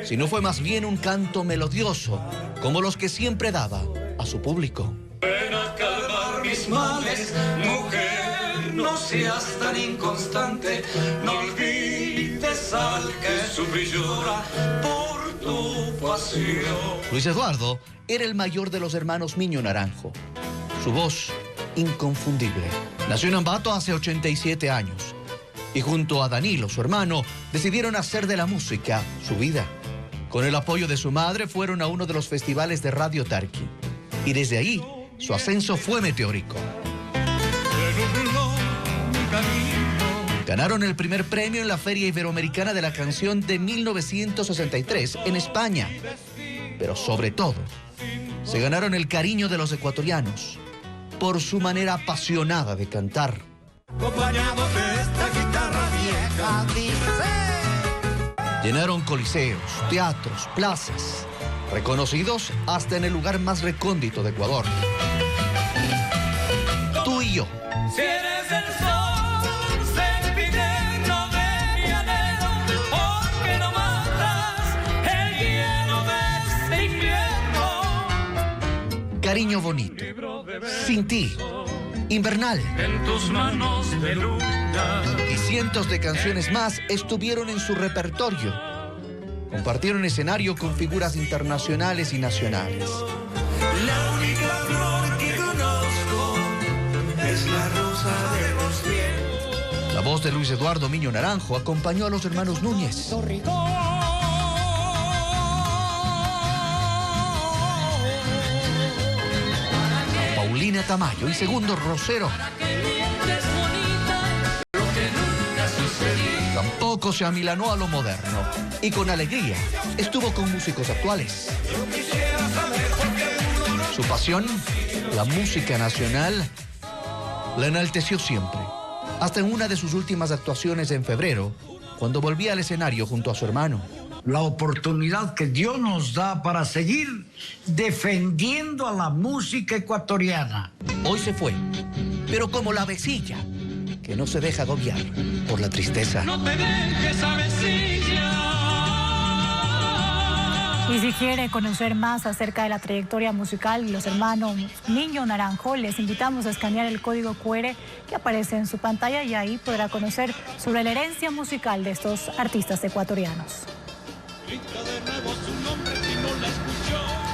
sino fue más bien un canto melodioso, como los que siempre daba a su público. Ven a calmar mis males, mujer, no seas tan inconstante, no olvides al que sufre y llora por tu pasión. Luis Eduardo era el mayor de los hermanos Miño Naranjo. Su voz, inconfundible. Nació en Ambato hace 87 años y junto a Danilo, su hermano, decidieron hacer de la música su vida. Con el apoyo de su madre fueron a uno de los festivales de Radio Tarqui y desde ahí su ascenso fue meteórico. Ganaron el primer premio en la Feria Iberoamericana de la Canción de 1963 en España. Pero sobre todo, se ganaron el cariño de los ecuatorianos por su manera apasionada de cantar. Acompañados de esta guitarra vieja, dice. Llenaron coliseos, teatros, plazas, reconocidos hasta en el lugar más recóndito de Ecuador. Tú y yo. Si eres el sol, sempiterno de mi anhelo, porque no matas el hielo de este invierno. Cariño bonito, sin ti, invernal. En tus manos de luna. Y cientos de canciones más estuvieron en su repertorio. Compartieron escenario con figuras internacionales y nacionales. La única flor que conozco es la rosa de los vientos. La voz de Luis Eduardo Miño Naranjo acompañó a los hermanos Núñez. Paulina Tamayo y Segundo Rosero. Tampoco se amilanó a lo moderno y con alegría estuvo con músicos actuales. Su pasión, la música nacional, la enalteció siempre, hasta en una de sus últimas actuaciones en febrero, cuando volvía al escenario junto a su hermano. La oportunidad que Dios nos da para seguir defendiendo a la música ecuatoriana. Hoy se fue, pero como la avecilla, que no se deja agobiar por la tristeza. No te dejes, avecilla. Y si quiere conocer más acerca de la trayectoria musical de los hermanos Miño Naranjo, les invitamos a escanear el código QR que aparece en su pantalla y ahí podrá conocer sobre la herencia musical de estos artistas ecuatorianos. Grita de nuevo su nombre si no la escuchó.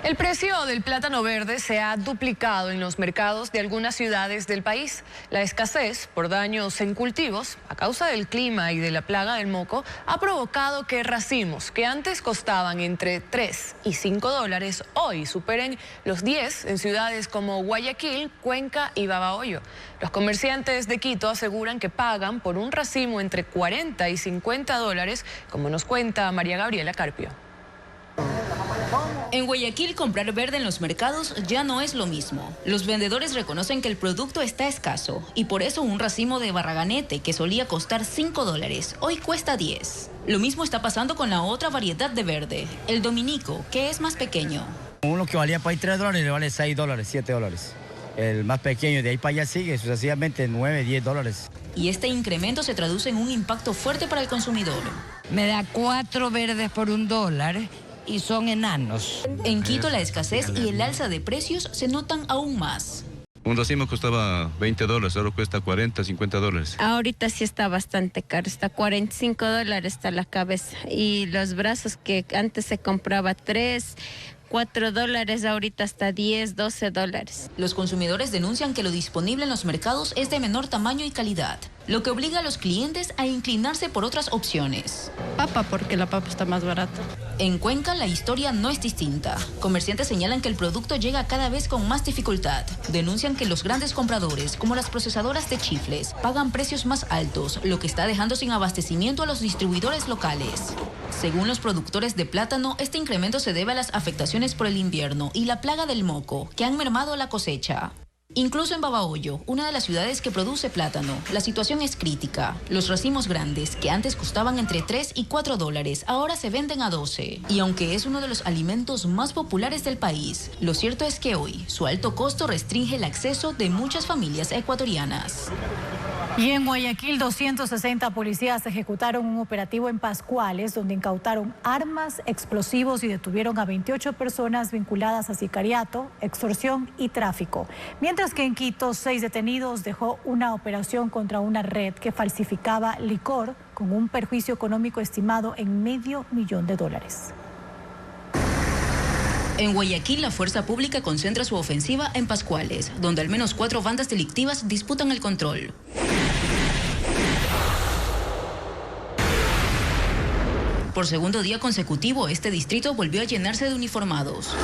El precio del plátano verde se ha duplicado en los mercados de algunas ciudades del país. La escasez por daños en cultivos, a causa del clima y de la plaga del moco, ha provocado que racimos que antes costaban entre 3 y 5 dólares, hoy superen los 10 en ciudades como Guayaquil, Cuenca y Babahoyo. Los comerciantes de Quito aseguran que pagan por un racimo entre 40 y 50 dólares, como nos cuenta María Gabriela Carpio. En Guayaquil, comprar verde en los mercados ya no es lo mismo. Los vendedores reconocen que el producto está escaso y por eso un racimo de barraganete que solía costar 5 dólares, hoy cuesta 10. Lo mismo está pasando con la otra variedad de verde, el dominico, que es más pequeño. Uno que valía para ahí 3 dólares le vale 6 dólares, 7 dólares. El más pequeño, de ahí para allá sigue sucesivamente 9, 10 dólares. Y este incremento se traduce en un impacto fuerte para el consumidor. Me da 4 verdes por $1 y son enanos. En Quito la escasez y el alza de precios se notan aún más. Un racimo costaba 20 dólares, ahora cuesta 40, 50 dólares. Ahorita sí está bastante caro, está 45 dólares está la cabeza. Y los brazos que antes se compraba 3, 4 dólares, ahorita hasta 10, 12 dólares. Los consumidores denuncian que lo disponible en los mercados es de menor tamaño y calidad, lo que obliga a los clientes a inclinarse por otras opciones. Papa, porque la papa está más barata. En Cuenca la historia no es distinta. Comerciantes señalan que el producto llega cada vez con más dificultad. Denuncian que los grandes compradores, como las procesadoras de chifles, pagan precios más altos, lo que está dejando sin abastecimiento a los distribuidores locales. Según los productores de plátano, este incremento se debe a las afectaciones por el invierno y la plaga del moco, que han mermado la cosecha. Incluso en Babahoyo, una de las ciudades que produce plátano, la situación es crítica. Los racimos grandes, que antes costaban entre 3 y 4 dólares, ahora se venden a 12. Y aunque es uno de los alimentos más populares del país, lo cierto es que hoy su alto costo restringe el acceso de muchas familias ecuatorianas. Y en Guayaquil, 260 policías ejecutaron un operativo en Pascuales, donde incautaron armas, explosivos y detuvieron a 28 personas vinculadas a sicariato, extorsión y tráfico. Mientras que en Quito, 6 detenidos dejó una operación contra una red que falsificaba licor con un perjuicio económico estimado en $500,000. En Guayaquil, la fuerza pública concentra su ofensiva en Pascuales, donde al menos 4 bandas delictivas disputan el control. Por segundo día consecutivo, este distrito volvió a llenarse de uniformados.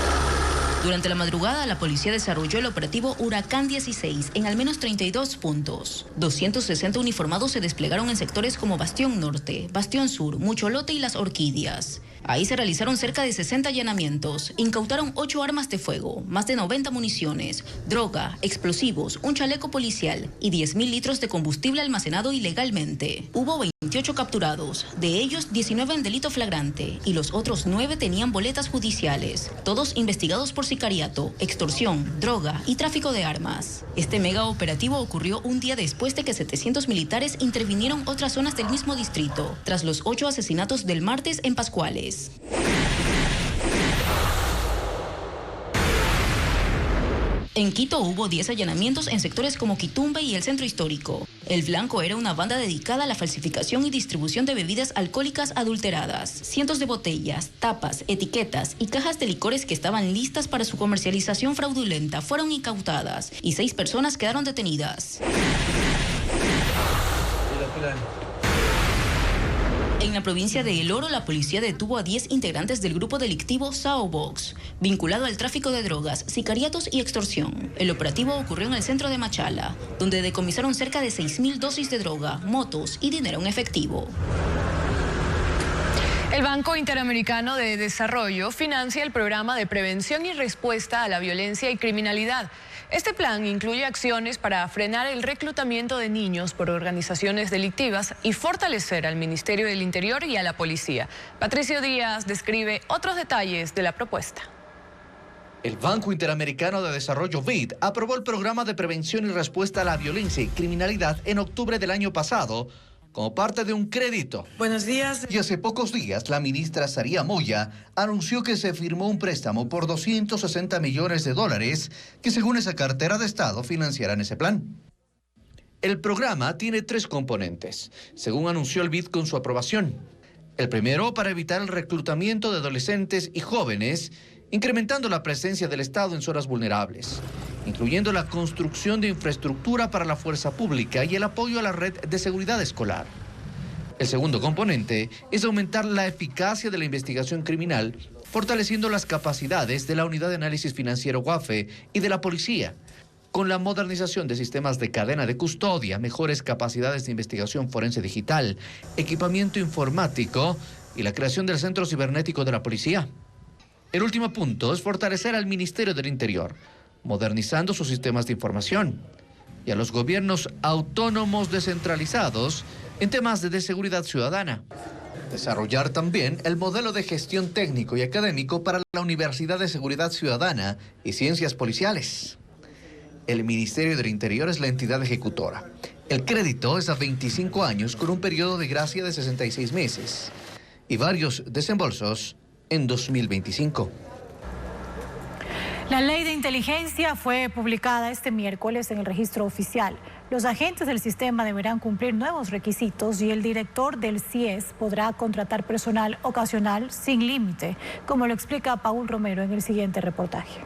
Durante la madrugada, la policía desarrolló el operativo Huracán 16 en al menos 32 puntos. 260 uniformados se desplegaron en sectores como Bastión Norte, Bastión Sur, Mucholote y Las Orquídeas. Ahí se realizaron cerca de 60 allanamientos, incautaron 8 armas de fuego, más de 90 municiones, droga, explosivos, un chaleco policial y 10.000 litros de combustible almacenado ilegalmente. Hubo 28 capturados, de ellos 19 en delito flagrante y los otros 9 tenían boletas judiciales, todos investigados por sicariato, extorsión, droga y tráfico de armas. Este mega operativo ocurrió un día después de que 700 militares intervinieron otras zonas del mismo distrito, tras los 8 asesinatos del martes en Pascuales. En Quito hubo 10 allanamientos en sectores como Quitumbe y el Centro Histórico. El Blanco era una banda dedicada a la falsificación y distribución de bebidas alcohólicas adulteradas. Cientos de botellas, tapas, etiquetas y cajas de licores que estaban listas para su comercialización fraudulenta fueron incautadas y 6 personas quedaron detenidas. En la provincia de El Oro, la policía detuvo a 10 integrantes del grupo delictivo Sao Box, vinculado al tráfico de drogas, sicariatos y extorsión. El operativo ocurrió en el centro de Machala, donde decomisaron cerca de 6.000 dosis de droga, motos y dinero en efectivo. El Banco Interamericano de Desarrollo financia el programa de prevención y respuesta a la violencia y criminalidad. Este plan incluye acciones para frenar el reclutamiento de niños por organizaciones delictivas y fortalecer al Ministerio del Interior y a la policía. Patricio Díaz describe otros detalles de la propuesta. El Banco Interamericano de Desarrollo BID aprobó el programa de prevención y respuesta a la violencia y criminalidad en octubre del año pasado, como parte de un crédito. Buenos días. Y hace pocos días, la ministra Saría Moya anunció que se firmó un préstamo por $260 millones que, según esa cartera de Estado, financiarán ese plan. El programa tiene 3 componentes, según anunció el BID con su aprobación. El primero, para evitar el reclutamiento de adolescentes y jóvenes, incrementando la presencia del Estado en zonas vulnerables, incluyendo la construcción de infraestructura para la fuerza pública y el apoyo a la red de seguridad escolar. El segundo componente es aumentar la eficacia de la investigación criminal, fortaleciendo las capacidades de la Unidad de Análisis Financiero UAFE y de la policía, con la modernización de sistemas de cadena de custodia, mejores capacidades de investigación forense digital, equipamiento informático y la creación del Centro Cibernético de la Policía. El último punto es fortalecer al Ministerio del Interior, modernizando sus sistemas de información, y a los gobiernos autónomos descentralizados en temas de seguridad ciudadana. Desarrollar también el modelo de gestión técnico y académico para la Universidad de Seguridad Ciudadana y Ciencias Policiales. El Ministerio del Interior es la entidad ejecutora. El crédito es a 25 años con un periodo de gracia de 66 meses y varios desembolsos en 2025. La ley de inteligencia fue publicada este miércoles en el registro oficial. Los agentes del sistema deberán cumplir nuevos requisitos y el director del CIES podrá contratar personal ocasional sin límite, como lo explica Paul Romero en el siguiente reportaje.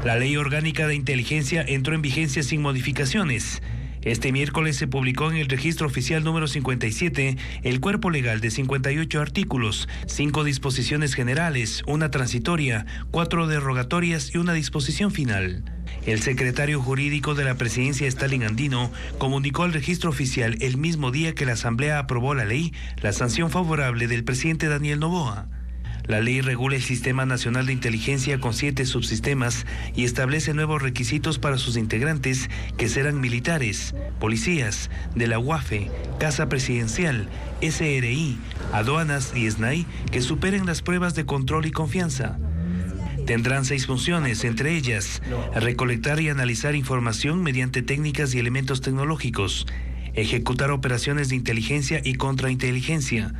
La Ley Orgánica de Inteligencia entró en vigencia sin modificaciones. Este miércoles se publicó en el registro oficial número 57 el cuerpo legal de 58 artículos, 5 disposiciones generales, una transitoria, 4 derogatorias y una disposición final. El secretario jurídico de la presidencia, Stalin Andino, comunicó al registro oficial el mismo día que la Asamblea aprobó la ley, la sanción favorable del presidente Daniel Noboa. La ley regula el Sistema Nacional de Inteligencia con 7 subsistemas y establece nuevos requisitos para sus integrantes que serán militares, policías, de la UAFE, Casa Presidencial, SRI, aduanas y SNAI que superen las pruebas de control y confianza. Tendrán 6 funciones, entre ellas, recolectar y analizar información mediante técnicas y elementos tecnológicos, ejecutar operaciones de inteligencia y contrainteligencia,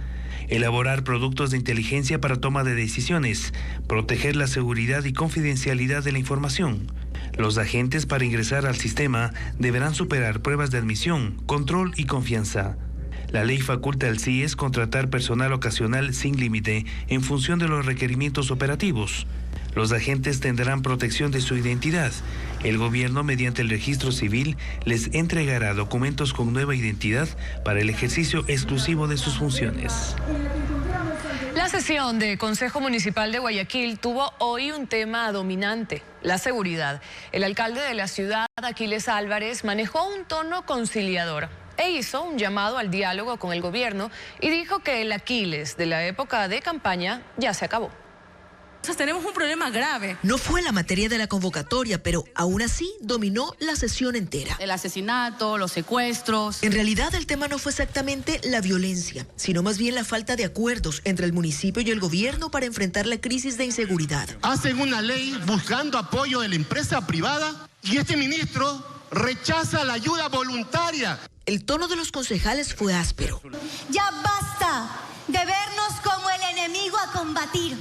elaborar productos de inteligencia para toma de decisiones, proteger la seguridad y confidencialidad de la información. Los agentes para ingresar al sistema deberán superar pruebas de admisión, control y confianza. La ley faculta al CIES contratar personal ocasional sin límite en función de los requerimientos operativos. Los agentes tendrán protección de su identidad. El gobierno, mediante el registro civil, les entregará documentos con nueva identidad para el ejercicio exclusivo de sus funciones. La sesión de Consejo Municipal de Guayaquil tuvo hoy un tema dominante, la seguridad. El alcalde de la ciudad, Aquiles Álvarez, manejó un tono conciliador e hizo un llamado al diálogo con el gobierno y dijo que el Aquiles de la época de campaña ya se acabó. Tenemos un problema grave. No fue la materia de la convocatoria, pero aún así dominó la sesión entera. El asesinato, los secuestros. En realidad el tema no fue exactamente la violencia, sino más bien la falta de acuerdos entre el municipio y el gobierno para enfrentar la crisis de inseguridad. Hacen una ley buscando apoyo de la empresa privada y este ministro rechaza la ayuda voluntaria. El tono de los concejales fue áspero. Ya basta de vernos como el enemigo a combatir.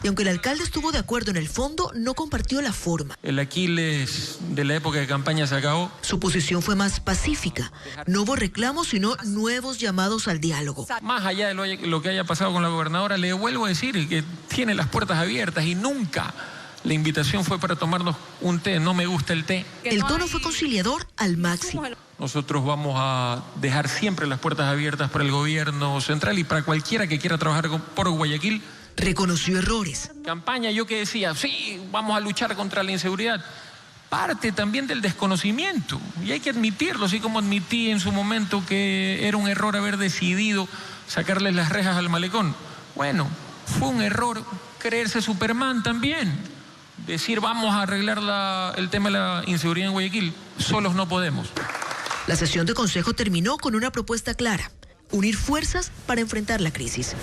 Y aunque el alcalde estuvo de acuerdo en el fondo, no compartió la forma. El Aquiles de la época de campaña se acabó. Su posición fue más pacífica. No hubo reclamos, sino nuevos llamados al diálogo. Más allá de lo que haya pasado con la gobernadora, le vuelvo a decir que tiene las puertas abiertas y nunca la invitación fue para tomarnos un té. No me gusta el té. El tono fue conciliador al máximo. Nosotros vamos a dejar siempre las puertas abiertas para el gobierno central y para cualquiera que quiera trabajar por Guayaquil. Reconoció errores. Campaña, yo que decía, sí, vamos a luchar contra la inseguridad. Parte también del desconocimiento. Y hay que admitirlo, así como admití en su momento que era un error haber decidido sacarles las rejas al malecón. Bueno, fue un error creerse Superman también. Decir, vamos a arreglar el tema de la inseguridad en Guayaquil. Solos no podemos. La sesión de consejo terminó con una propuesta clara: unir fuerzas para enfrentar la crisis.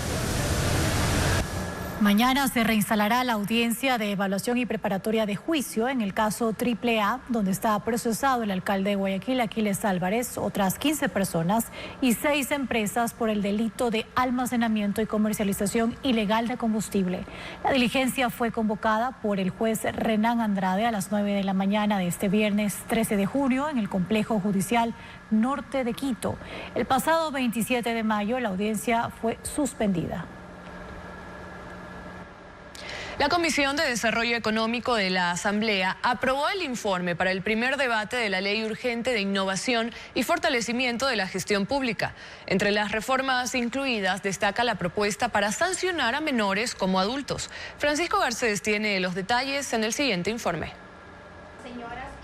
Mañana se reinstalará la audiencia de evaluación y preparatoria de juicio en el caso AAA, donde está procesado el alcalde de Guayaquil, Aquiles Álvarez, otras 15 personas y 6 empresas por el delito de almacenamiento y comercialización ilegal de combustible. La diligencia fue convocada por el juez Renan Andrade a las 9 de la mañana de este viernes 13 de junio en el Complejo Judicial Norte de Quito. El pasado 27 de mayo la audiencia fue suspendida. La Comisión de Desarrollo Económico de la Asamblea aprobó el informe para el primer debate de la Ley Urgente de Innovación y Fortalecimiento de la Gestión Pública. Entre las reformas incluidas destaca la propuesta para sancionar a menores como adultos. Francisco Garcés tiene los detalles en el siguiente informe.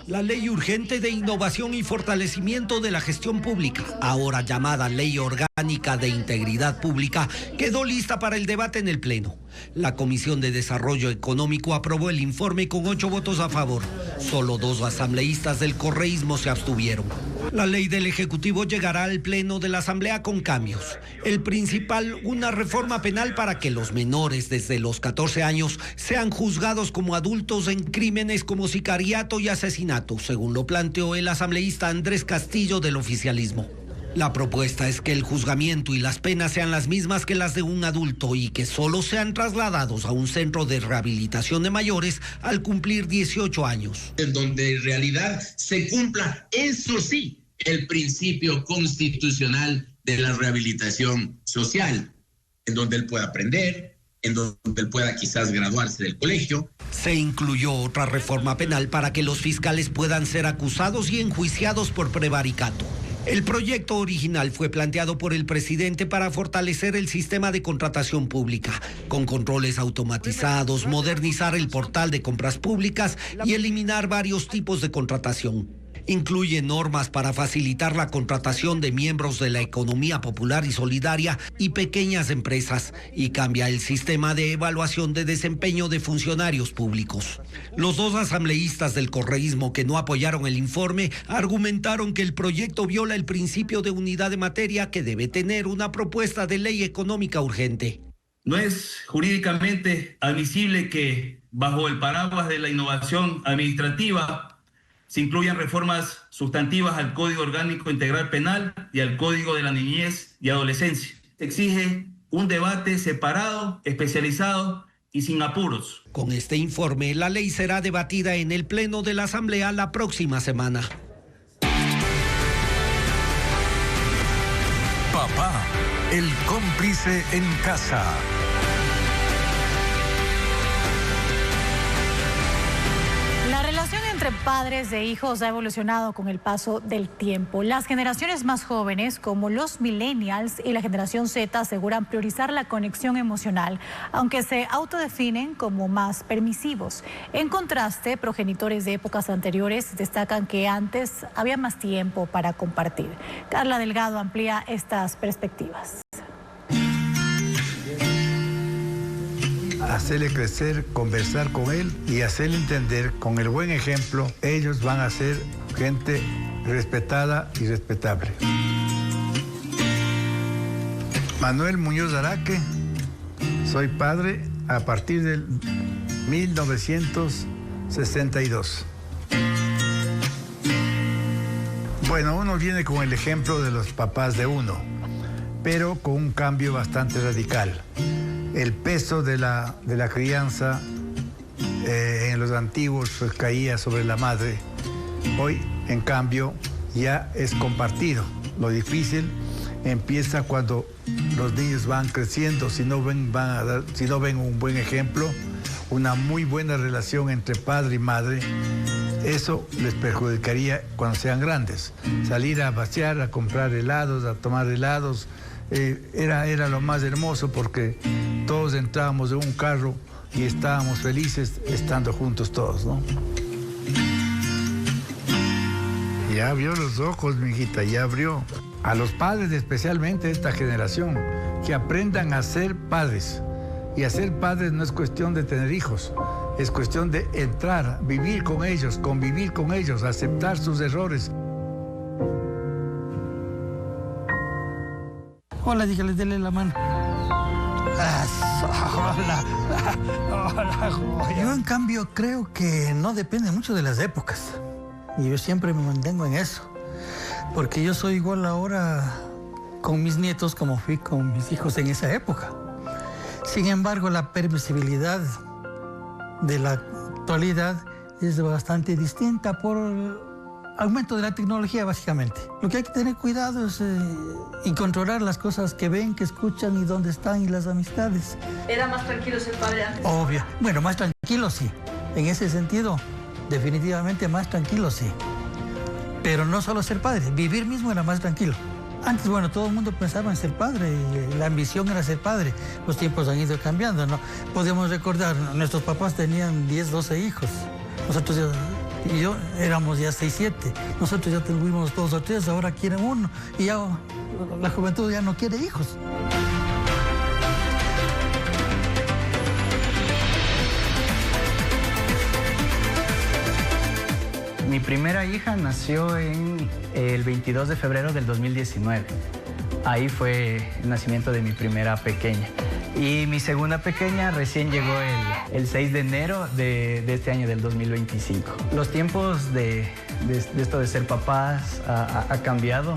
La Ley Urgente de Innovación y Fortalecimiento de la Gestión Pública, ahora llamada Ley Orgánica de Integridad Pública, quedó lista para el debate en el Pleno. La Comisión de Desarrollo Económico aprobó el informe con 8 votos a favor. Solo 2 asambleístas del correísmo se abstuvieron. La ley del Ejecutivo llegará al Pleno de la Asamblea con cambios. El principal, una reforma penal para que los menores desde los 14 años sean juzgados como adultos en crímenes como sicariato y asesinato, según lo planteó el asambleísta Andrés Castillo del oficialismo. La propuesta es que el juzgamiento y las penas sean las mismas que las de un adulto y que solo sean trasladados a un centro de rehabilitación de mayores al cumplir 18 años. En donde en realidad se cumpla, eso sí, el principio constitucional de la rehabilitación social, en donde él pueda aprender, en donde él pueda quizás graduarse del colegio. Se incluyó otra reforma penal para que los fiscales puedan ser acusados y enjuiciados por prevaricato. El proyecto original fue planteado por el presidente para fortalecer el sistema de contratación pública, con controles automatizados, modernizar el portal de compras públicas y eliminar varios tipos de contratación. Incluye normas para facilitar la contratación de miembros de la economía popular y solidaria y pequeñas empresas y cambia el sistema de evaluación de desempeño de funcionarios públicos. Los 2 asambleístas del correísmo que no apoyaron el informe argumentaron que el proyecto viola el principio de unidad de materia que debe tener una propuesta de ley económica urgente. No es jurídicamente admisible que bajo el paraguas de la innovación administrativa se incluyan reformas sustantivas al Código Orgánico Integral Penal y al Código de la Niñez y Adolescencia. Se exige un debate separado, especializado y sin apuros. Con este informe, la ley será debatida en el Pleno de la Asamblea la próxima semana. Papá, el cómplice en casa. La relación entre padres e hijos ha evolucionado con el paso del tiempo. Las generaciones más jóvenes, como los millennials y la generación Z, aseguran priorizar la conexión emocional, aunque se autodefinen como más permisivos. En contraste, progenitores de épocas anteriores destacan que antes había más tiempo para compartir. Carla Delgado amplía estas perspectivas. Hacerle crecer, conversar con él y hacerle entender con el buen ejemplo, ellos van a ser gente respetada y respetable. Manuel Muñoz Araque, soy padre a partir del 1962. Bueno, uno viene con el ejemplo de los papás de uno, pero con un cambio bastante radical. El peso de la crianza en los antiguos pues, caía sobre la madre. Hoy, en cambio, ya es compartido. Lo difícil empieza cuando los niños van creciendo, si no ven un buen ejemplo, una muy buena relación entre padre y madre, eso les perjudicaría cuando sean grandes. Salir a pasear, a comprar helados, a tomar helados, era lo más hermoso porque todos entrábamos en un carro y estábamos felices estando juntos todos, ¿no? Ya abrió los ojos, mijita, ya abrió. A los padres, especialmente esta generación, que aprendan a ser padres. Y a ser padres no es cuestión de tener hijos, es cuestión de entrar, vivir con ellos, convivir con ellos, aceptar sus errores. Hola, dígale, denle la mano. Hola. Hola, joya. Yo, en cambio, creo que no depende mucho de las épocas. Y yo siempre me mantengo en eso. Porque yo soy igual ahora con mis nietos como fui con mis hijos en esa época. Sin embargo, la permisibilidad de la actualidad es bastante distinta por aumento de la tecnología, básicamente. Lo que hay que tener cuidado es y controlar las cosas que ven, que escuchan y dónde están y las amistades. ¿Era más tranquilo ser padre antes? Obvio. Bueno, más tranquilo sí. En ese sentido, definitivamente más tranquilo sí. Pero no solo ser padre, vivir mismo era más tranquilo. Antes, bueno, todo el mundo pensaba en ser padre y la ambición era ser padre. Los tiempos han ido cambiando, ¿no? Podemos recordar, nuestros papás tenían 10, 12 hijos. Nosotros y yo éramos ya 6, 7. Nosotros ya tuvimos 2 o 3, ahora quieren 1. Y ya la juventud ya no quiere hijos. Mi primera hija nació el 22 de febrero del 2019. Ahí fue el nacimiento de mi primera pequeña. Y mi segunda pequeña recién llegó el 6 de enero de este año, del 2025. Los tiempos de esto de ser papás ha cambiado.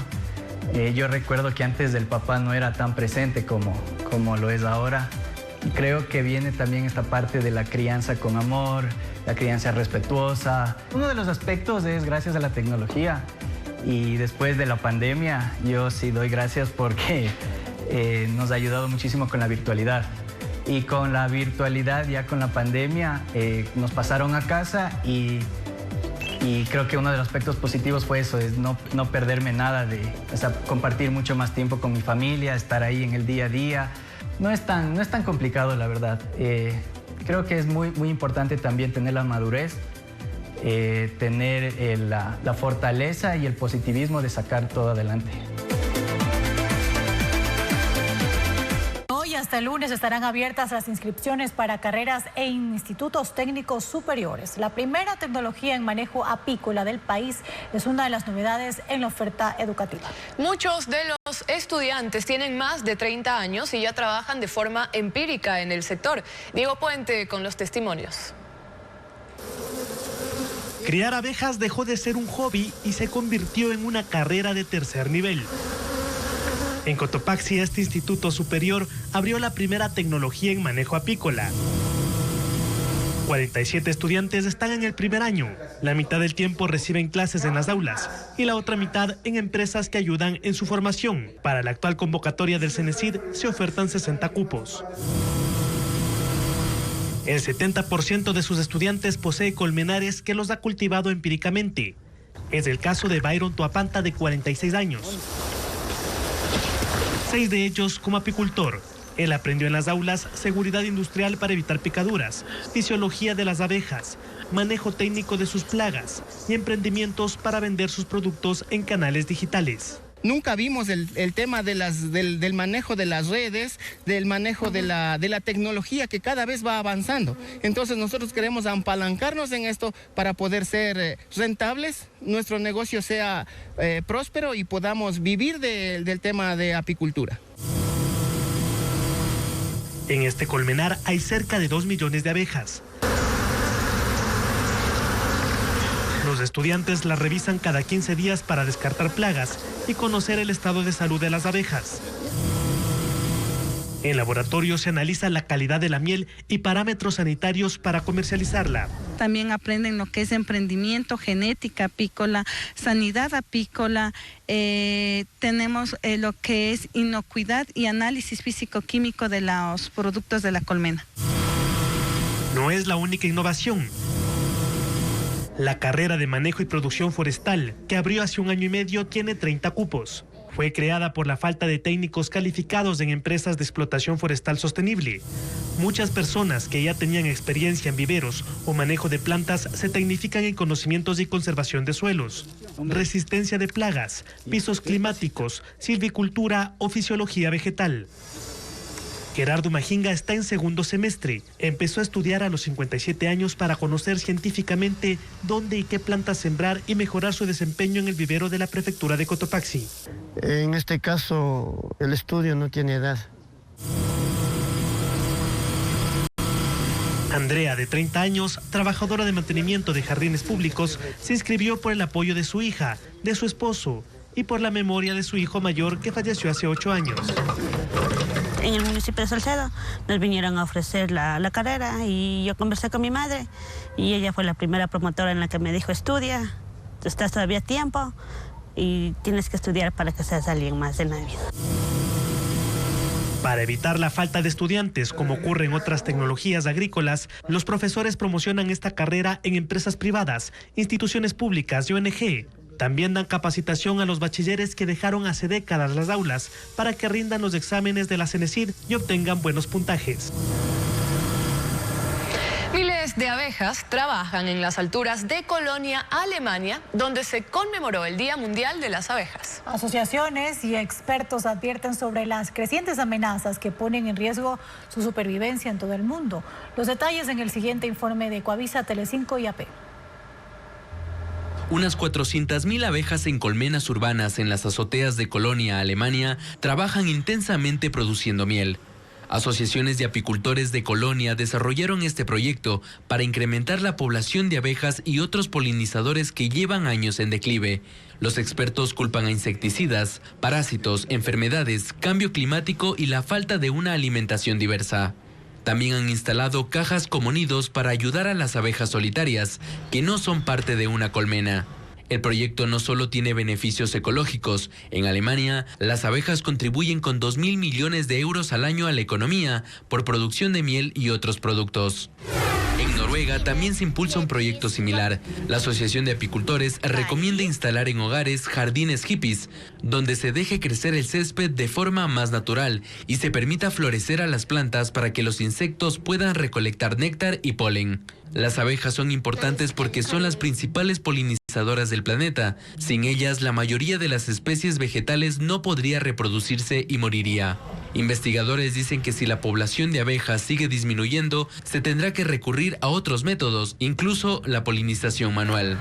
Yo recuerdo que antes el papá no era tan presente como lo es ahora. Creo que viene también esta parte de la crianza con amor, la crianza respetuosa. Uno de los aspectos es gracias a la tecnología. Y después de la pandemia, yo sí doy gracias porque nos ha ayudado muchísimo con la virtualidad. Y con la virtualidad, ya con la pandemia, nos pasaron a casa y creo que uno de los aspectos positivos fue eso, es no perderme nada, compartir mucho más tiempo con mi familia, estar ahí en el día a día. No es tan complicado, la verdad. Creo que es muy importante también tener la madurez, tener la fortaleza y el positivismo de sacar todo adelante. Hoy hasta el lunes estarán abiertas las inscripciones para carreras e institutos técnicos superiores. La primera tecnología en manejo apícola del país es una de las novedades en la oferta educativa. Muchos de los estudiantes tienen más de 30 años y ya trabajan de forma empírica en el sector. Diego Puente con los testimonios. Criar abejas dejó de ser un hobby y se convirtió en una carrera de tercer nivel. En Cotopaxi, este instituto superior abrió la primera tecnología en manejo apícola. 47 estudiantes están en el primer año. La mitad del tiempo reciben clases en las aulas y la otra mitad en empresas que ayudan en su formación. Para la actual convocatoria del CENESID se ofertan 60 cupos. El 70% de sus estudiantes posee colmenares que los ha cultivado empíricamente. Es el caso de Byron Tuapanta, de 46 años. 6 de ellos como apicultor. Él aprendió en las aulas seguridad industrial para evitar picaduras, fisiología de las abejas, manejo técnico de sus plagas y emprendimientos para vender sus productos en canales digitales. Nunca vimos el tema del manejo de las redes, del manejo de la tecnología que cada vez va avanzando. Entonces nosotros queremos apalancarnos en esto para poder ser rentables, nuestro negocio sea próspero y podamos vivir del tema de apicultura. En este colmenar hay cerca de 2 millones de abejas. Los estudiantes las revisan cada 15 días para descartar plagas y conocer el estado de salud de las abejas. En laboratorio se analiza la calidad de la miel y parámetros sanitarios para comercializarla. También aprenden lo que es emprendimiento, genética apícola, sanidad apícola. Tenemos lo que es inocuidad y análisis físico-químico de los productos de la colmena. No es la única innovación. La carrera de manejo y producción forestal, que abrió hace 1 año y medio, tiene 30 cupos. Fue creada por la falta de técnicos calificados en empresas de explotación forestal sostenible. Muchas personas que ya tenían experiencia en viveros o manejo de plantas se tecnifican en conocimientos y conservación de suelos, resistencia de plagas, pisos climáticos, silvicultura o fisiología vegetal. Gerardo Majinga está en 2º semestre. Empezó a estudiar a los 57 años para conocer científicamente dónde y qué plantas sembrar y mejorar su desempeño en el vivero de la prefectura de Cotopaxi. En este caso, el estudio no tiene edad. Andrea, de 30 años, trabajadora de mantenimiento de jardines públicos, se inscribió por el apoyo de su hija, de su esposo y por la memoria de su hijo mayor que falleció hace 8 años. En el municipio de Salcedo nos vinieron a ofrecer la carrera y yo conversé con mi madre y ella fue la primera promotora en la que me dijo estudia. estás todavía a tiempo y tienes que estudiar para que seas alguien más en la vida. Para evitar la falta de estudiantes, como ocurre en otras tecnologías agrícolas, los profesores promocionan esta carrera en empresas privadas, instituciones públicas y ONG. También dan capacitación a los bachilleres que dejaron hace décadas las aulas para que rindan los exámenes de la CENESID y obtengan buenos puntajes. Miles de abejas trabajan en las alturas de Colonia, Alemania, donde se conmemoró el Día Mundial de las Abejas. Asociaciones y expertos advierten sobre las crecientes amenazas que ponen en riesgo su supervivencia en todo el mundo. Los detalles en el siguiente informe de Coavisa, Telecinco y AP. Unas 400.000 abejas en colmenas urbanas en las azoteas de Colonia, Alemania, trabajan intensamente produciendo miel. Asociaciones de apicultores de Colonia desarrollaron este proyecto para incrementar la población de abejas y otros polinizadores que llevan años en declive. Los expertos culpan a insecticidas, parásitos, enfermedades, cambio climático y la falta de una alimentación diversa. También han instalado cajas como nidos para ayudar a las abejas solitarias, que no son parte de una colmena. El proyecto no solo tiene beneficios ecológicos. En Alemania, las abejas contribuyen con 2.000 millones de euros al año a la economía por producción de miel y otros productos. En Noruega también se impulsa un proyecto similar. La Asociación de Apicultores recomienda instalar en hogares jardines hippies, donde se deje crecer el césped de forma más natural y se permita florecer a las plantas para que los insectos puedan recolectar néctar y polen. Las abejas son importantes porque son las principales polinizadoras del planeta. Sin ellas, la mayoría de las especies vegetales no podría reproducirse y moriría. Investigadores dicen que si la población de abejas sigue disminuyendo, se tendrá que recurrir a otros métodos, incluso la polinización manual.